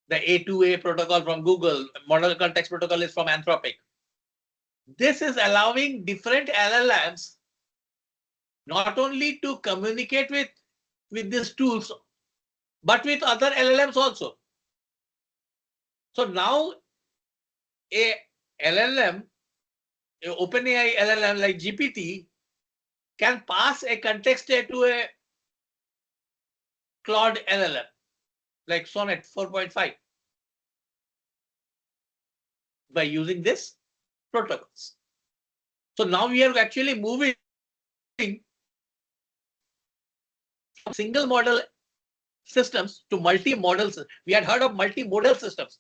the A2A protocol from Google, Model Context Protocol is from Anthropic. This is allowing different LLMs not only to communicate with these tools, but with other LLMs also. So now a LLM, a OpenAI LLM like GPT, can pass a context to a Claude LLM like Sonnet 4.5 by using this protocols. So now we are actually moving from single model systems to multi-models. We had heard of multimodal systems.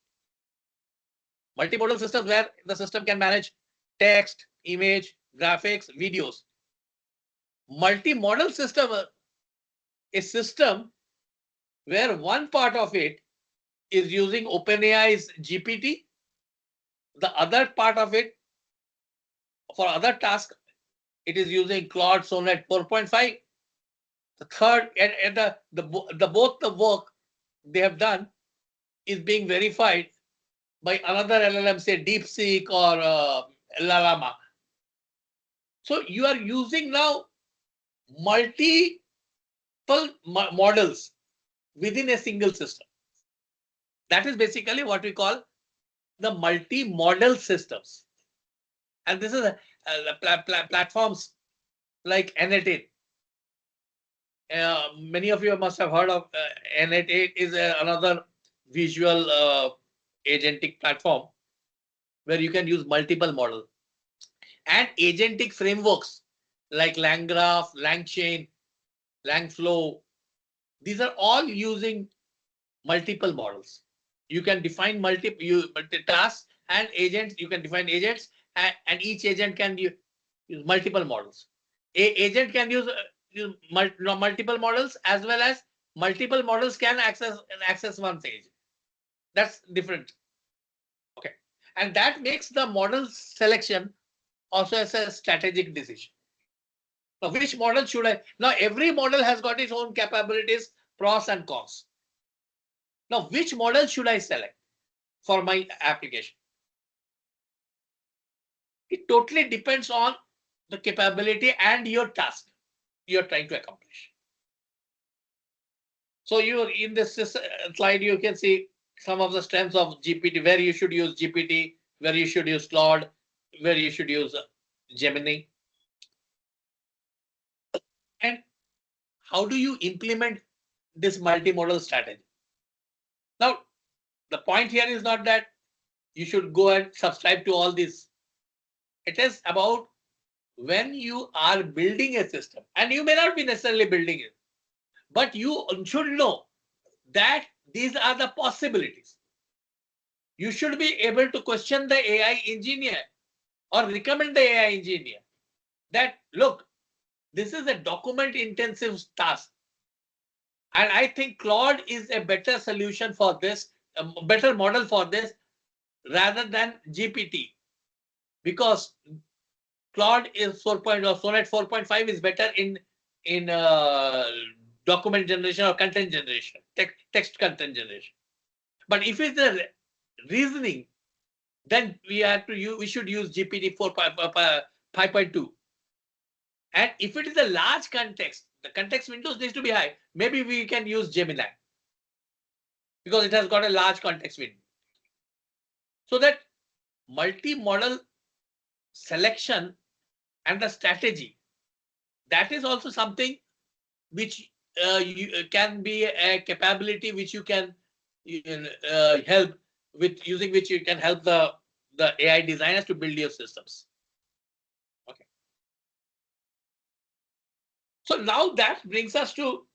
Multimodal systems where the system can manage text, image, graphics, videos. Multi-model system, a system where one part of it is using OpenAI's GPT, the other part of it for other tasks, it is using Claude Sonnet 4.5. The third, and both the work they have done is being verified by another LLM, say DeepSeek or Llama. So you are using now multiple models within a single system. That is basically what we call the multi-model systems. And this is platforms like N8. Many of you must have heard of N8 is another visual agentic platform where you can use multiple models. And agentic frameworks like LangGraph, LangChain, LangFlow, these are all using multiple models. You can define multi tasks and agents. You can define agents, and each agent can use multiple models. Agent can use multiple models, as well as multiple models can access one agent. That's different. Okay, and that makes the model selection also as a strategic decision. Now, which model should I? Now, every model has got its own capabilities, pros and cons. Now, which model should I select for my application? It totally depends on the capability and your task you're trying to accomplish. So you in this slide, you can see some of the strengths of GPT, where you should use GPT, where you should use Claude, where you should use Gemini. And how do you implement this multimodal strategy? Now, the point here is not that you should go and subscribe to all this. It is about when you are building a system, and you may not be necessarily building it, but you should know that these are the possibilities. You should be able to question the AI engineer or recommend the AI engineer that, look, this is a document intensive task. And I think Claude is a better solution for this, a better model for this rather than GPT, because Claude is 4.0, Sonnet 4.5 is better in document generation or content generation, text content generation. But if it's the reasoning, then we should use GPT 5.2. And if it is a large context, the context windows needs to be high. Maybe we can use Gemini because it has got a large context window. So that multi-model selection and the strategy, that is also something which can be a capability which you can help with, using which you can help the AI designers to build your systems. Okay. So now that brings us to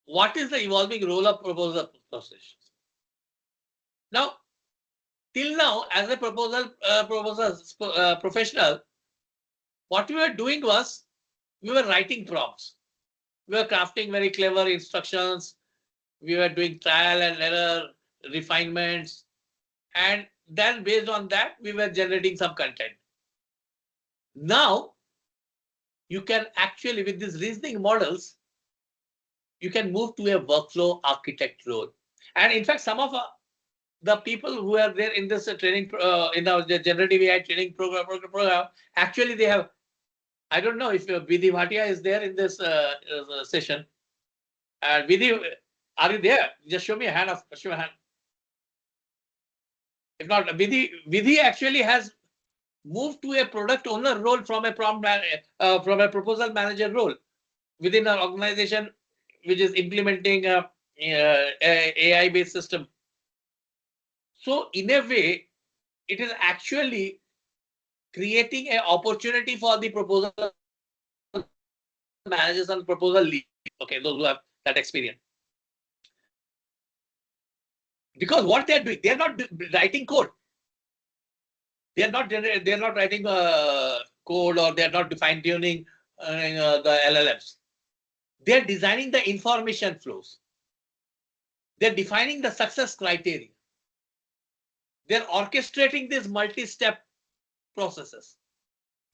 what is the evolving role of proposal process. Now, till now, as a professional, what we were doing was we were writing prompts. We were crafting very clever instructions. We were doing trial and error refinements. And then based on that, we were generating some content. Now, you can actually, with these reasoning models, you can move to a workflow architect role. And in fact, some of the people who are there in this training, in our generative AI training program, actually they have, I don't know if Vidhi Bhatia is there in this session. Vidhi, are you there? Just show me a hand. Show a hand. If not, Vidhi actually has moved to a product owner role from a from a proposal manager role within our organization, which is implementing a AI-based system. So in a way, it is actually creating an opportunity for the proposal managers and proposal leads. Okay, those who have that experience. Because what they are doing, they are not writing code. They are not writing code, or they are not fine tuning the LLMs. They are designing the information flows. They are defining the success criteria. They are orchestrating these multi-step processes.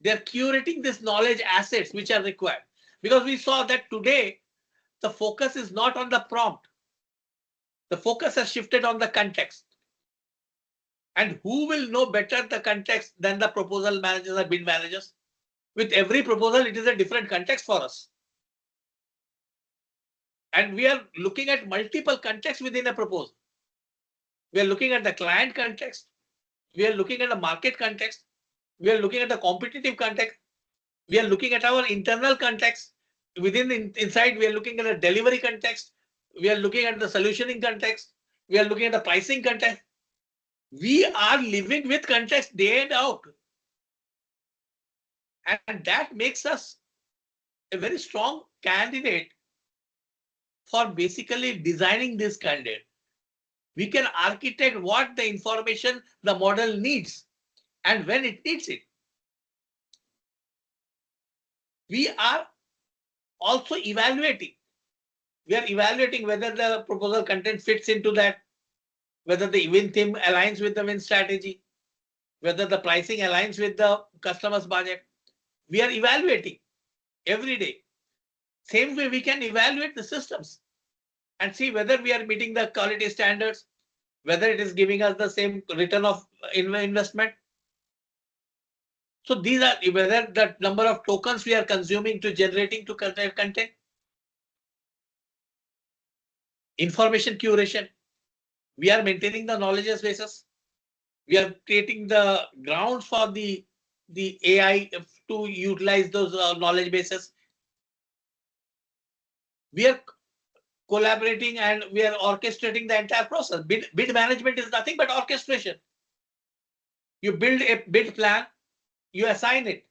They are curating these knowledge assets which are required. Because we saw that today, the focus is not on the prompt. The focus has shifted on the context. And who will know better the context than the proposal managers or bid managers? With every proposal, it is a different context for us. And we are looking at multiple contexts within a proposal. We are looking at the client context. We are looking at the market context. We are looking at the competitive context. We are looking at our internal context. Inside, we are looking at the delivery context. We are looking at the solutioning context. We are looking at the pricing context. We are living with context day and out. And that makes us a very strong candidate for basically designing this candidate. We can architect what the information the model needs and when it needs it. We are also evaluating. We are evaluating whether the proposal content fits into that, whether the win theme aligns with the win strategy, whether the pricing aligns with the customer's budget. We are evaluating every day. Same way we can evaluate the systems and see whether we are meeting the quality standards, whether it is giving us the same return of investment. So these are whether the number of tokens we are consuming to generating to content. Information curation. We are maintaining the knowledge bases. We are creating the grounds for the AI to utilize those knowledge bases. We are collaborating and we are orchestrating the entire process. Bid management is nothing but orchestration. You build a bid plan, you assign it,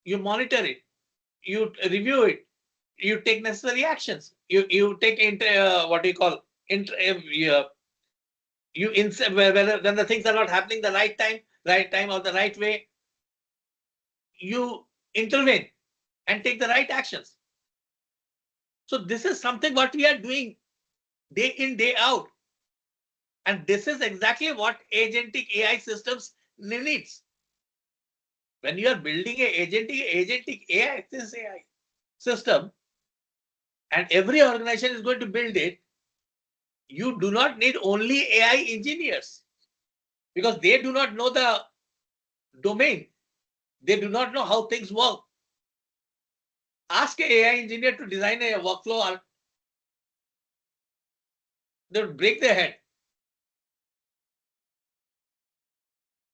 you monitor it, you review it, you take necessary actions. You take what do you call you insert whether then the things are not happening the right time or the right way. You intervene and take the right actions. So this is something what we are doing day in, day out. And this is exactly what agentic AI systems needs. When you are building a agentic AI system, and every organization is going to build it, you do not need only AI engineers because they do not know the domain. They do not know how things work. Ask an AI engineer to design a workflow, they would break their head.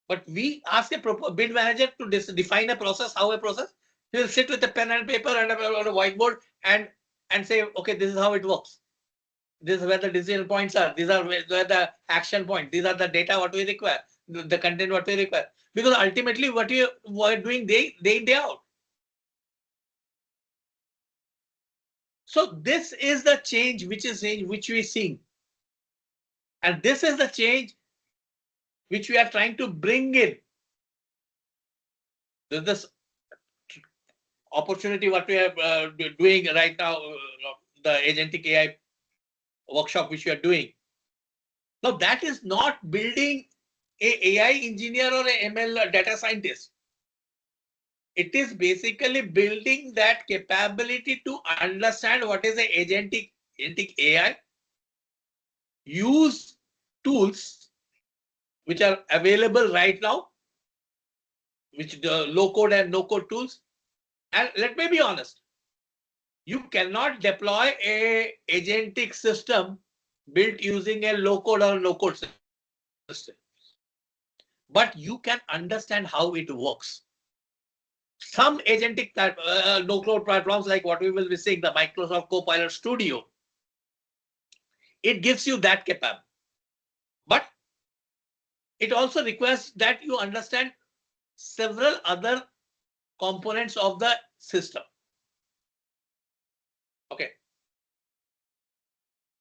But we ask a bid manager to define a process, how a process. He will sit with a pen and paper and on a whiteboard and say, okay, this is how it works. This is where the decision points are. These are where the action points. These are the data what we require, the content what we require. Because ultimately, what you are doing day in, day out. So this is the change which we seeing, and this is the change which we are trying to bring in. This opportunity what we are doing right now, the agentic AI workshop which we are doing. Now that is not building a AI engineer or a ML data scientist. It is basically building that capability to understand what is a agentic AI, use tools which are available right now, which the low code and no code tools. And let me be honest, you cannot deploy a agentic system built using a low code or no code system, but you can understand how it works. Some agentic no code platforms like what we will be seeing, the Microsoft Copilot Studio, it gives you that capability, but it also requires that you understand several other components of the system. Okay.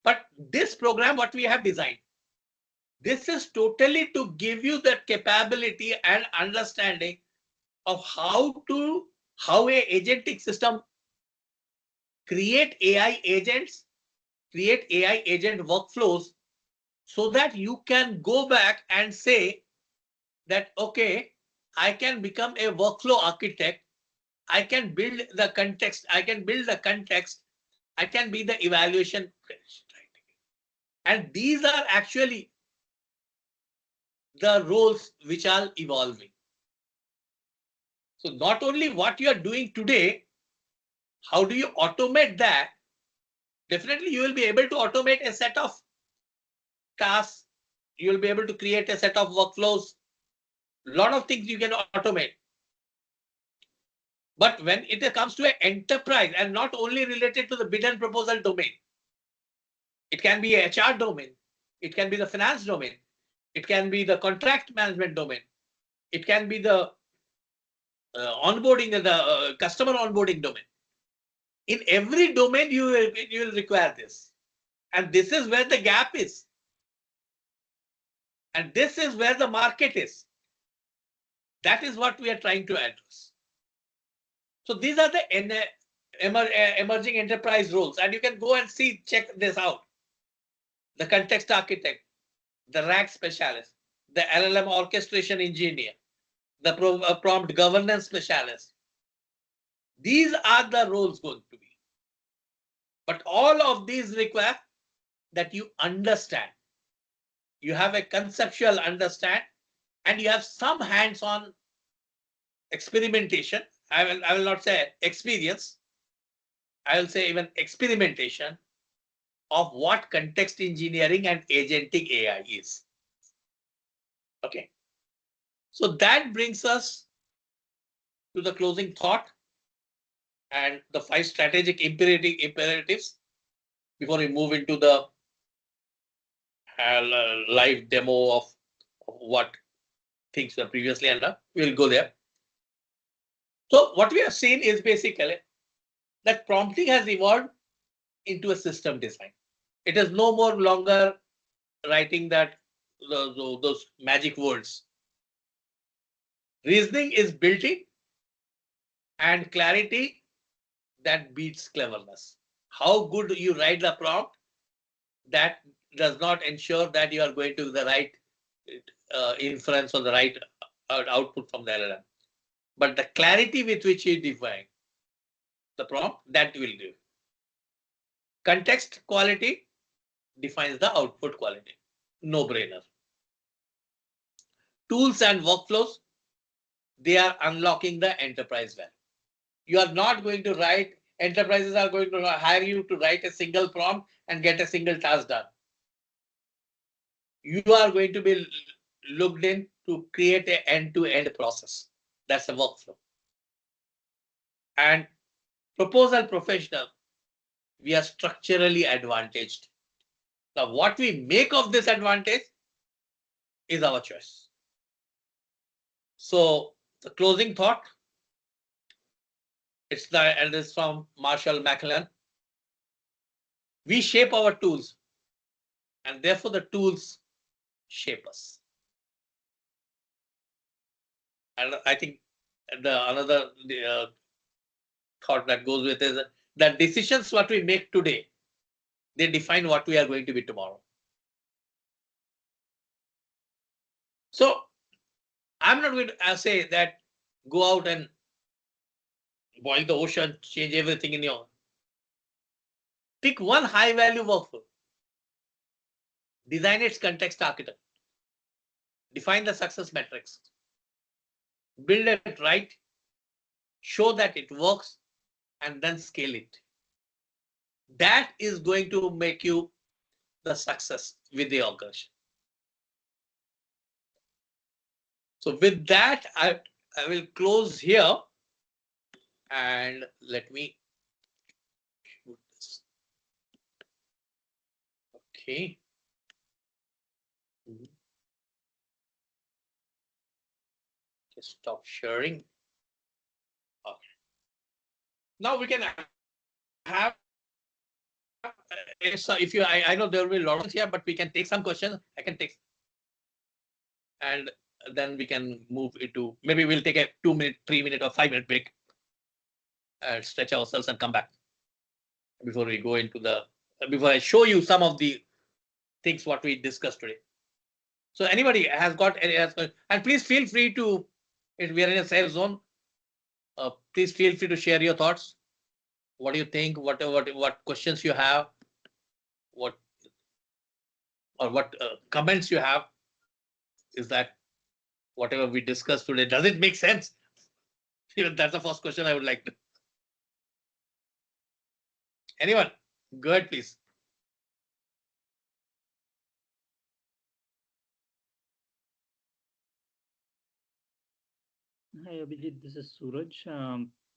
But this program, what we have designed, this is totally to give you the capability and understanding of how a agentic system create AI agents, create AI agent workflows, so that you can go back and say that, okay, I can become a workflow architect. I can build the context. I can build the context. I can be the evaluation. And these are actually the roles which are evolving. So not only what you are doing today, how do you automate that? Definitely you will be able to automate a set of tasks. You will be able to create a set of workflows. A lot of things you can automate. But when it comes to an enterprise and not only related to the bid and proposal domain, it can be a HR domain, it can be the finance domain, it can be the contract management domain, it can be the onboarding, the customer onboarding domain. In every domain, you will require this. And this is where the gap is. And this is where the market is. That is what we are trying to address. So these are the emerging enterprise roles. And you can go and see, check this out. The context architect, the RAG specialist, the LLM orchestration engineer, the prompt governance specialist. These are the roles going to be. But all of these require that you understand. You have a conceptual understand, and you have some hands-on experimentation. I will not say experience. I will say even experimentation of what context engineering and agentic AI is. Okay. So that brings us to the closing thought and the 5 strategic imperatives before we move into the live demo of what things were previously under. We'll go there. So what we have seen is basically that prompting has evolved into a system design. It is no more longer writing that those magic words. Reasoning is built in, and clarity that beats cleverness. How good you write the prompt, that does not ensure that you are going to the right inference or the right output from the LLM. But the clarity with which you define the prompt, that will do. Context quality defines the output quality. No-brainer. Tools and workflows they are unlocking the enterprise value. You are not going to write, enterprises are going to hire you to write a single prompt and get a single task done. You are going to be looked in to create an end-to-end process. That's a workflow. And proposal professional, we are structurally advantaged. Now, what we make of this advantage is our choice. So, the closing thought, and it's from Marshall McLuhan. We shape our tools, and therefore the tools shape us. And I think another thought that goes with is that decisions what we make today, they define what we are going to be tomorrow. So I'm not going to say that go out and boil the ocean, change everything in your. Pick one high value workflow, design its context architect, define the success metrics, build it right, show that it works, and then scale it. That is going to make you the success with the organization. So with that, I will close here, and let me shoot this. Okay. Just stop sharing. Okay. Now we can have. If you, I know there will be a lot of here, but we can take some questions. I can take, and then we can move into, maybe we'll take a 2-minute, 3-minute, or 5-minute break, stretch ourselves and come back before we go into before I show you some of the things what we discussed today. So anybody has got any, and please feel free to, if we are in a safe zone, please feel free to share your thoughts. What do you think? What questions you have? What comments you have? Is that whatever we discussed today, does it make sense? Even that's the first question I would like to. Anyone? Go ahead, please. Hi, Abhijit. This is Suraj.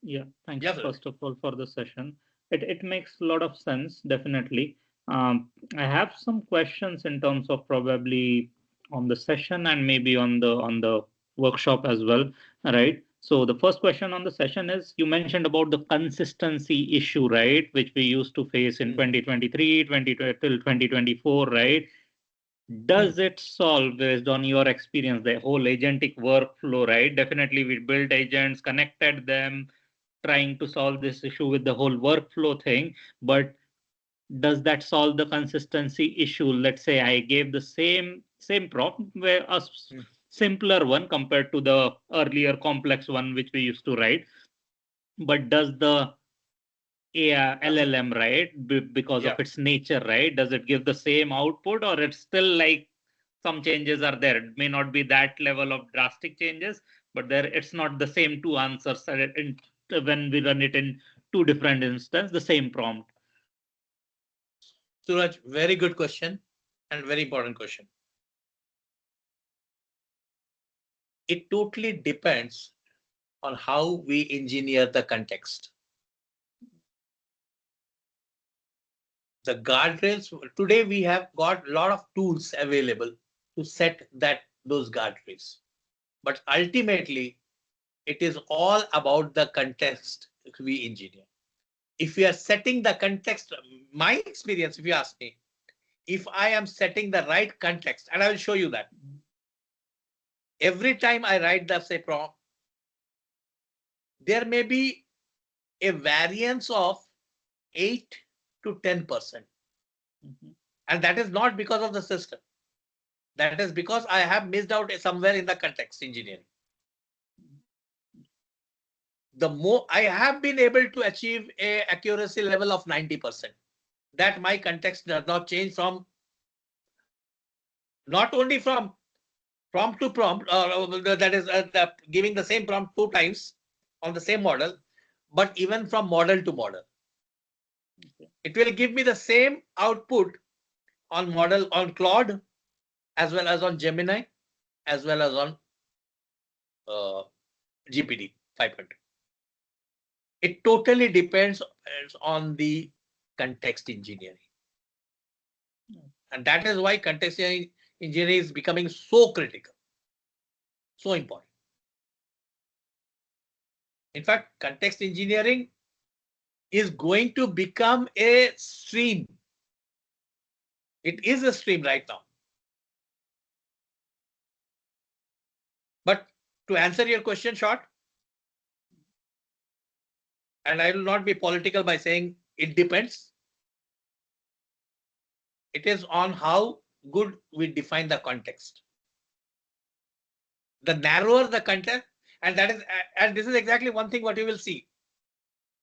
Yeah, thanks Yes, first of all for the session. It makes a lot of sense, definitely. I have some questions in terms of probably on the session and maybe on the workshop as well, right? So the first question on the session is, you mentioned about the consistency issue, right, which we used to face in 2023, till 2024, right? Does it solve, based on your experience, the whole agentic workflow, right? Definitely we built agents, connected them, trying to solve this issue with the whole workflow thing, but does that solve the consistency issue? Let's say I gave the same prompt, where a simpler one compared to the earlier complex one which we used to write, but does the LLM, right, because of its nature, right, does it give the same output, or it's still like some changes are there? It may not be that level of drastic changes, but there it's not the same two answers when we run it in two different instances, the same prompt. Suraj, very good question and very important question. It totally depends on how we engineer the context. The guardrails, today we have got a lot of tools available to set those guardrails. But ultimately, it is all about the context we engineer. If we are setting the context, my experience, if you ask me, if I am setting the right context, and I will show you that. Every time I write the say prompt, there may be a variance of 8 to 10%. And that is not because of the system. That is because I have missed out somewhere in the context engineering. The more I have been able to achieve a accuracy level of 90%, that my context does not change from, not only from prompt to prompt, that is giving the same prompt 2 times on the same model, but even from model to model. Okay. It will give me the same output on model on Claude, as well as on Gemini, as well as on GPT 5.2. It totally depends on the context engineering. And that is why context engineering is becoming so critical, so important. In fact, context engineering is going to become a stream. It is a stream right now. But to answer your question short, and I will not be political by saying it depends. It is on how good we define the context. The narrower the context, and this is exactly one thing what you will see,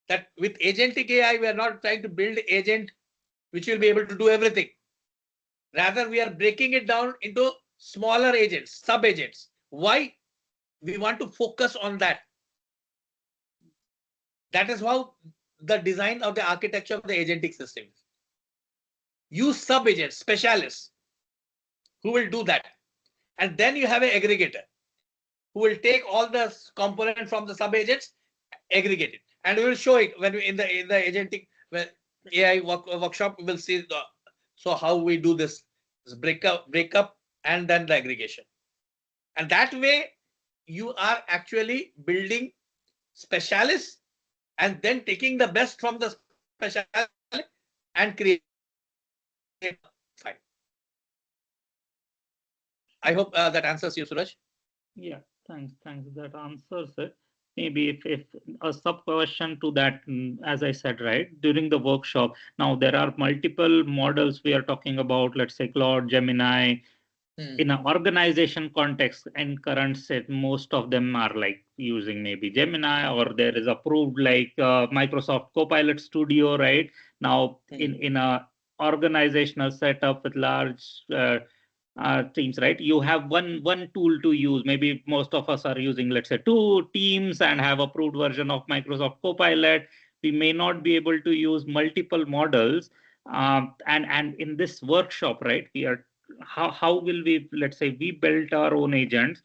that with agentic AI, we are not trying to build agent which will be able to do everything. Rather, we are breaking it down into smaller agents, sub agents. Why? We want to focus on that. That is how the design of the architecture of the agentic system is. Use sub agents, specialists who will do that. And then you have an aggregator who will take all the components from the sub agents, aggregate it. And we will show it when we in the agentic AI workshop, we will see so how we do this breakup and then the aggregation. And that way you are actually building specialists and then taking the best from the specialist and create fine. I hope that answers you, Suraj. Yeah, thanks. That answers it. Maybe if a sub question to that, as I said, right, during the workshop, now there are multiple models we are talking about, let's say Claude, Gemini. In an organization context and current set, most of them are like using maybe Gemini, or there is approved like Microsoft Copilot Studio, right? Now in a organizational setup with large teams, right? You have one tool to use. Maybe most of us are using, let's say, 2 teams and have approved version of Microsoft Copilot. We may not be able to use multiple models. And in this workshop, right, we are how will we, let's say we built our own agents,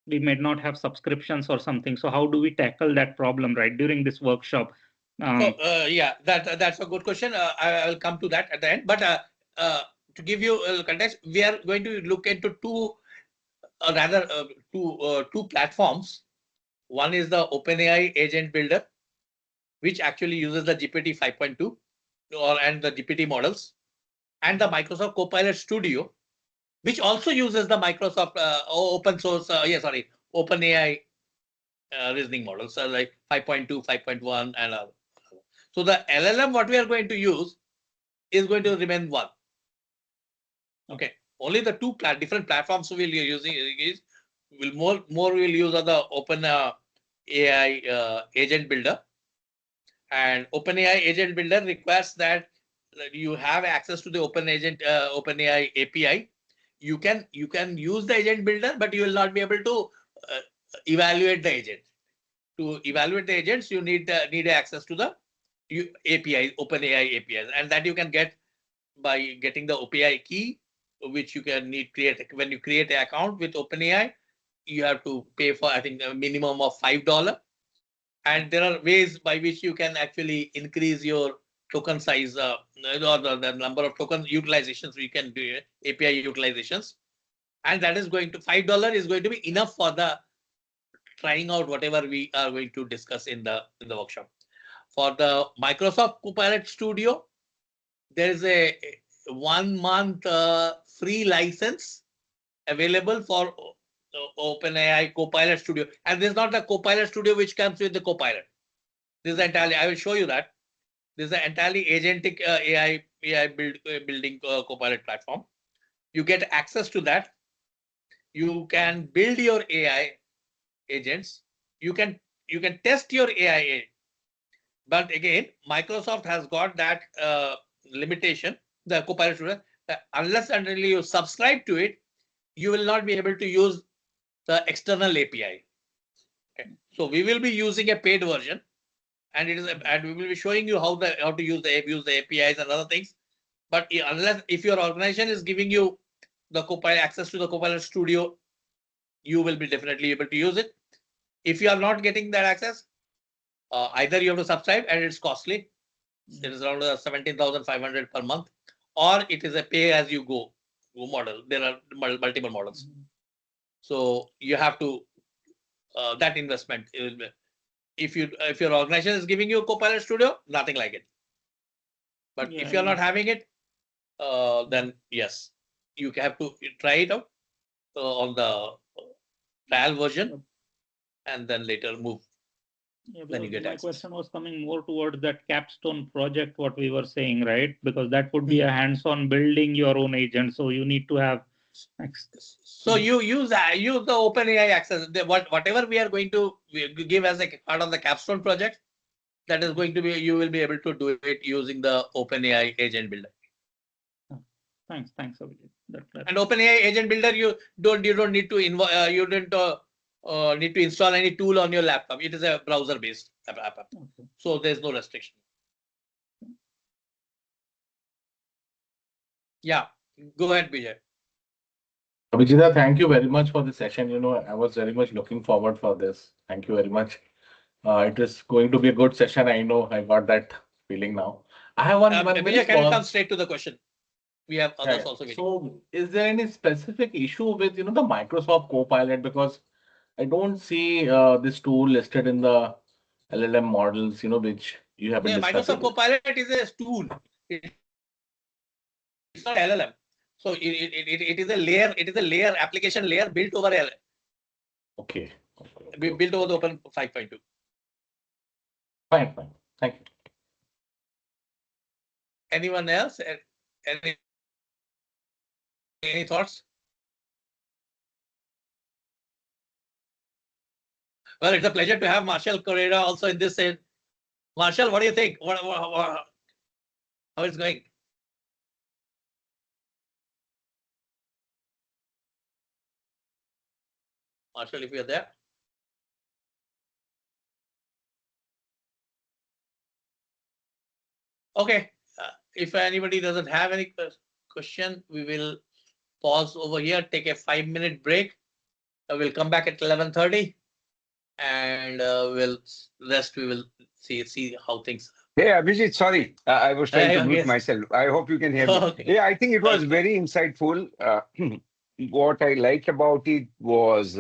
we may not have subscriptions or something, so how do we tackle that problem, right, during this workshop? Yeah, that's a good question. I will come to that at the end, but to give you context, we are going to look into two platforms. One is the OpenAI agent builder, which actually uses the GPT 5.2 and the GPT models, and the Microsoft Copilot Studio, which also uses the Microsoft open source, OpenAI reasoning models, like 5.2, 5.1, and so the LLM what we are going to use is going to remain one. Okay, only the two different platforms we'll be using is more we'll use on the Open AI agent builder, and OpenAI agent builder requires that you have access to the OpenAI API. You can use the agent builder, but you will not be able to evaluate the agent. To evaluate the agents, you need access to the API, OpenAI APIs, and that you can get by getting the OPI key, which you can create when you create an account with OpenAI. You have to pay for, I think, a minimum of $5. And there are ways by which you can actually increase your token size, or the number of token utilizations we can do, API utilizations. And that is going to $5 is going to be enough for the trying out whatever we are going to discuss in the workshop. For the Microsoft Copilot Studio, there is a 1 month free license available for OpenAI Copilot Studio. And this is not the Copilot Studio which comes with the Copilot. This is entirely, I will show you that. This is an entirely agentic AI building Copilot platform. You get access to that. You can build your AI agents. You can test your AI. But again, Microsoft has got that limitation, the Copilot Studio, unless and until you subscribe to it, you will not be able to use the external API. Okay. So we will be using a paid version, and we will be showing you how to use the APIs and other things. But unless if your organization is giving you the Copilot access to the Copilot Studio, you will be definitely able to use it. If you are not getting that access, either you have to subscribe and it's costly. It is around 17,500 per month, or it is a pay as you go model. There are multiple models. So you have to that investment. If your organization is giving you a Copilot Studio, nothing like it. But if you are not having it, then yes, you have to try it out on the trial version, and then later move. Then you get my access. question was coming more towards that capstone project, what we were saying, right? Because that would be a hands-on building your own agent. So you need to have access. So you use the OpenAI access. Whatever we are going to give as a part of the capstone project, that is going to be, you will be able to do it using the OpenAI agent builder. Thanks, Abhijit. And OpenAI agent builder, you don't need to need to install any tool on your laptop. It is a browser based app. Okay. So there's no restriction. Yeah, go ahead, Vijay. Abhijita, thank you very much for the session. I was very much looking forward for this. Thank you very much. It is going to be a good session. I know I got that feeling now. I have one Vijay, can you come straight to the question? We have others also waiting. So is there any specific issue with, the Microsoft Copilot? Because I don't see this tool listed in the LLM models, which you have been discussing. Microsoft Copilot is a tool. It's not LLM. So it is a layer. It is a layer, application layer built over LLM. Okay. Built over the Open 5.2. Fine. Thank you. Anyone else? Any thoughts? Well, it's a pleasure to have Marshall Correa also in this. Marshall, what do you think? How it's going? Marshall, if you're there. Okay. If anybody doesn't have any question, we will pause over here, take a 5-minute break. We'll come back at 11:30, and we'll rest. We will see how things. Hey, Abhijit, sorry, I was trying to mute myself. I hope you can hear me. Okay. Yeah, I think it was very insightful. What I liked about it was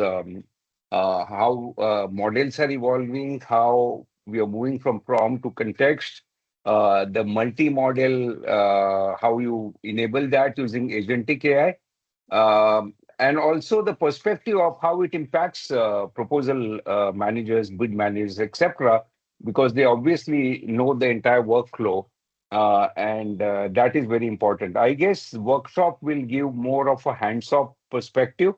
how models are evolving, how we are moving from prompt to context, the multi-model, how you enable that using agentic AI. And also the perspective of how it impacts proposal managers, bid managers, etc., because they obviously know the entire workflow, and that is very important. I guess workshop will give more of a hands-off perspective.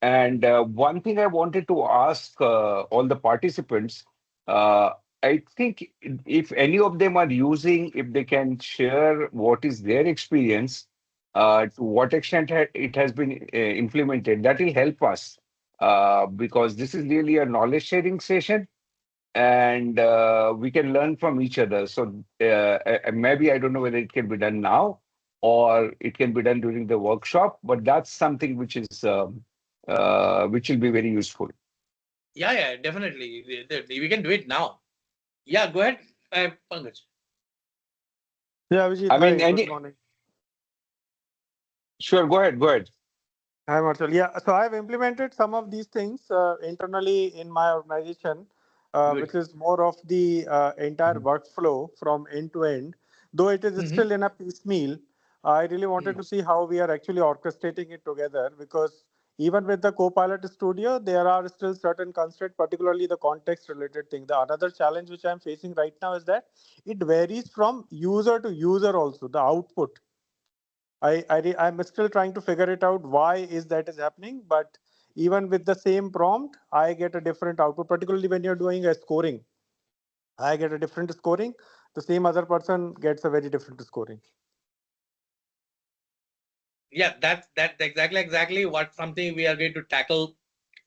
And one thing I wanted to ask all the participants, I think if any of them are using, if they can share what is their experience, to what extent it has been implemented, that will help us, because this is really a knowledge sharing session, and we can learn from each other. So maybe I don't know whether it can be done now or it can be done during the workshop, but that's something which is which will be very useful. Yeah, definitely. We can do it now. Yeah, go ahead, Pankaj. Yeah, Abhijit, I mean, good morning. Sure, go ahead. Hi, Marshall. Yeah, so I've implemented some of these things internally in my organization, which is more of the entire workflow from end to end. Though it is still in a piecemeal, I really wanted to see how we are actually orchestrating it together, because even with the Copilot Studio, there are still certain constraints, particularly the context related thing. The another challenge which I'm facing right now is that it varies from user to user also, the output. I'm still trying to figure it out. Why is that is happening? But even with the same prompt, I get a different output, particularly when you're doing a scoring. I get a different scoring. The same other person gets a very different scoring. Yeah, that's exactly what something we are going to tackle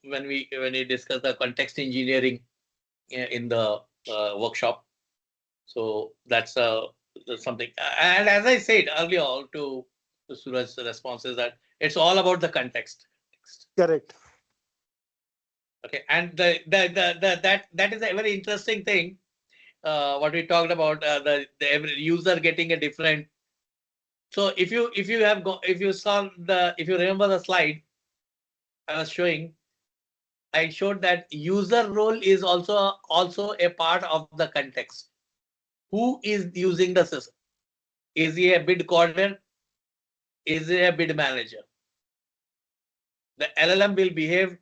when we discuss the context engineering in the workshop. So that's something. And as I said earlier to Suraj's responses, that it's all about the context. Correct. Okay, and that is a very interesting thing. What we talked about, the every user getting a different. So if you have if you saw if you remember the slide I was showing, I showed that user role is also a part of the context. Who is using the system? Is he a bid coordinator? Is he a bid manager? The LLM will behave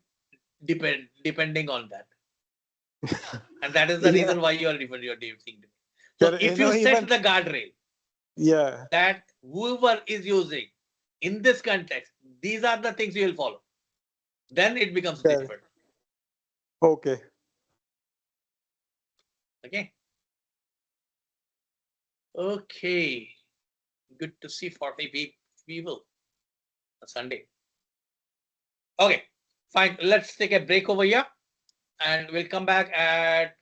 depending on that, and that is the Yeah. reason why you are different. So if you set Even the guardrail yeah. that whoever is using in this context, these are the things you will follow, then it becomes Correct. different. Okay. Okay. Okay. Good to see 40 people on Sunday. Okay, fine. Let's take a break over here, and we'll come back at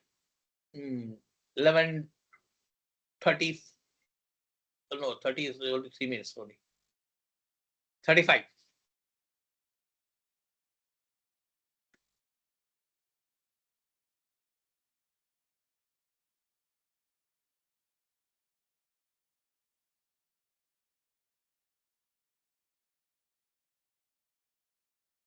11:30. No, 30 is only 3 minutes only. 35.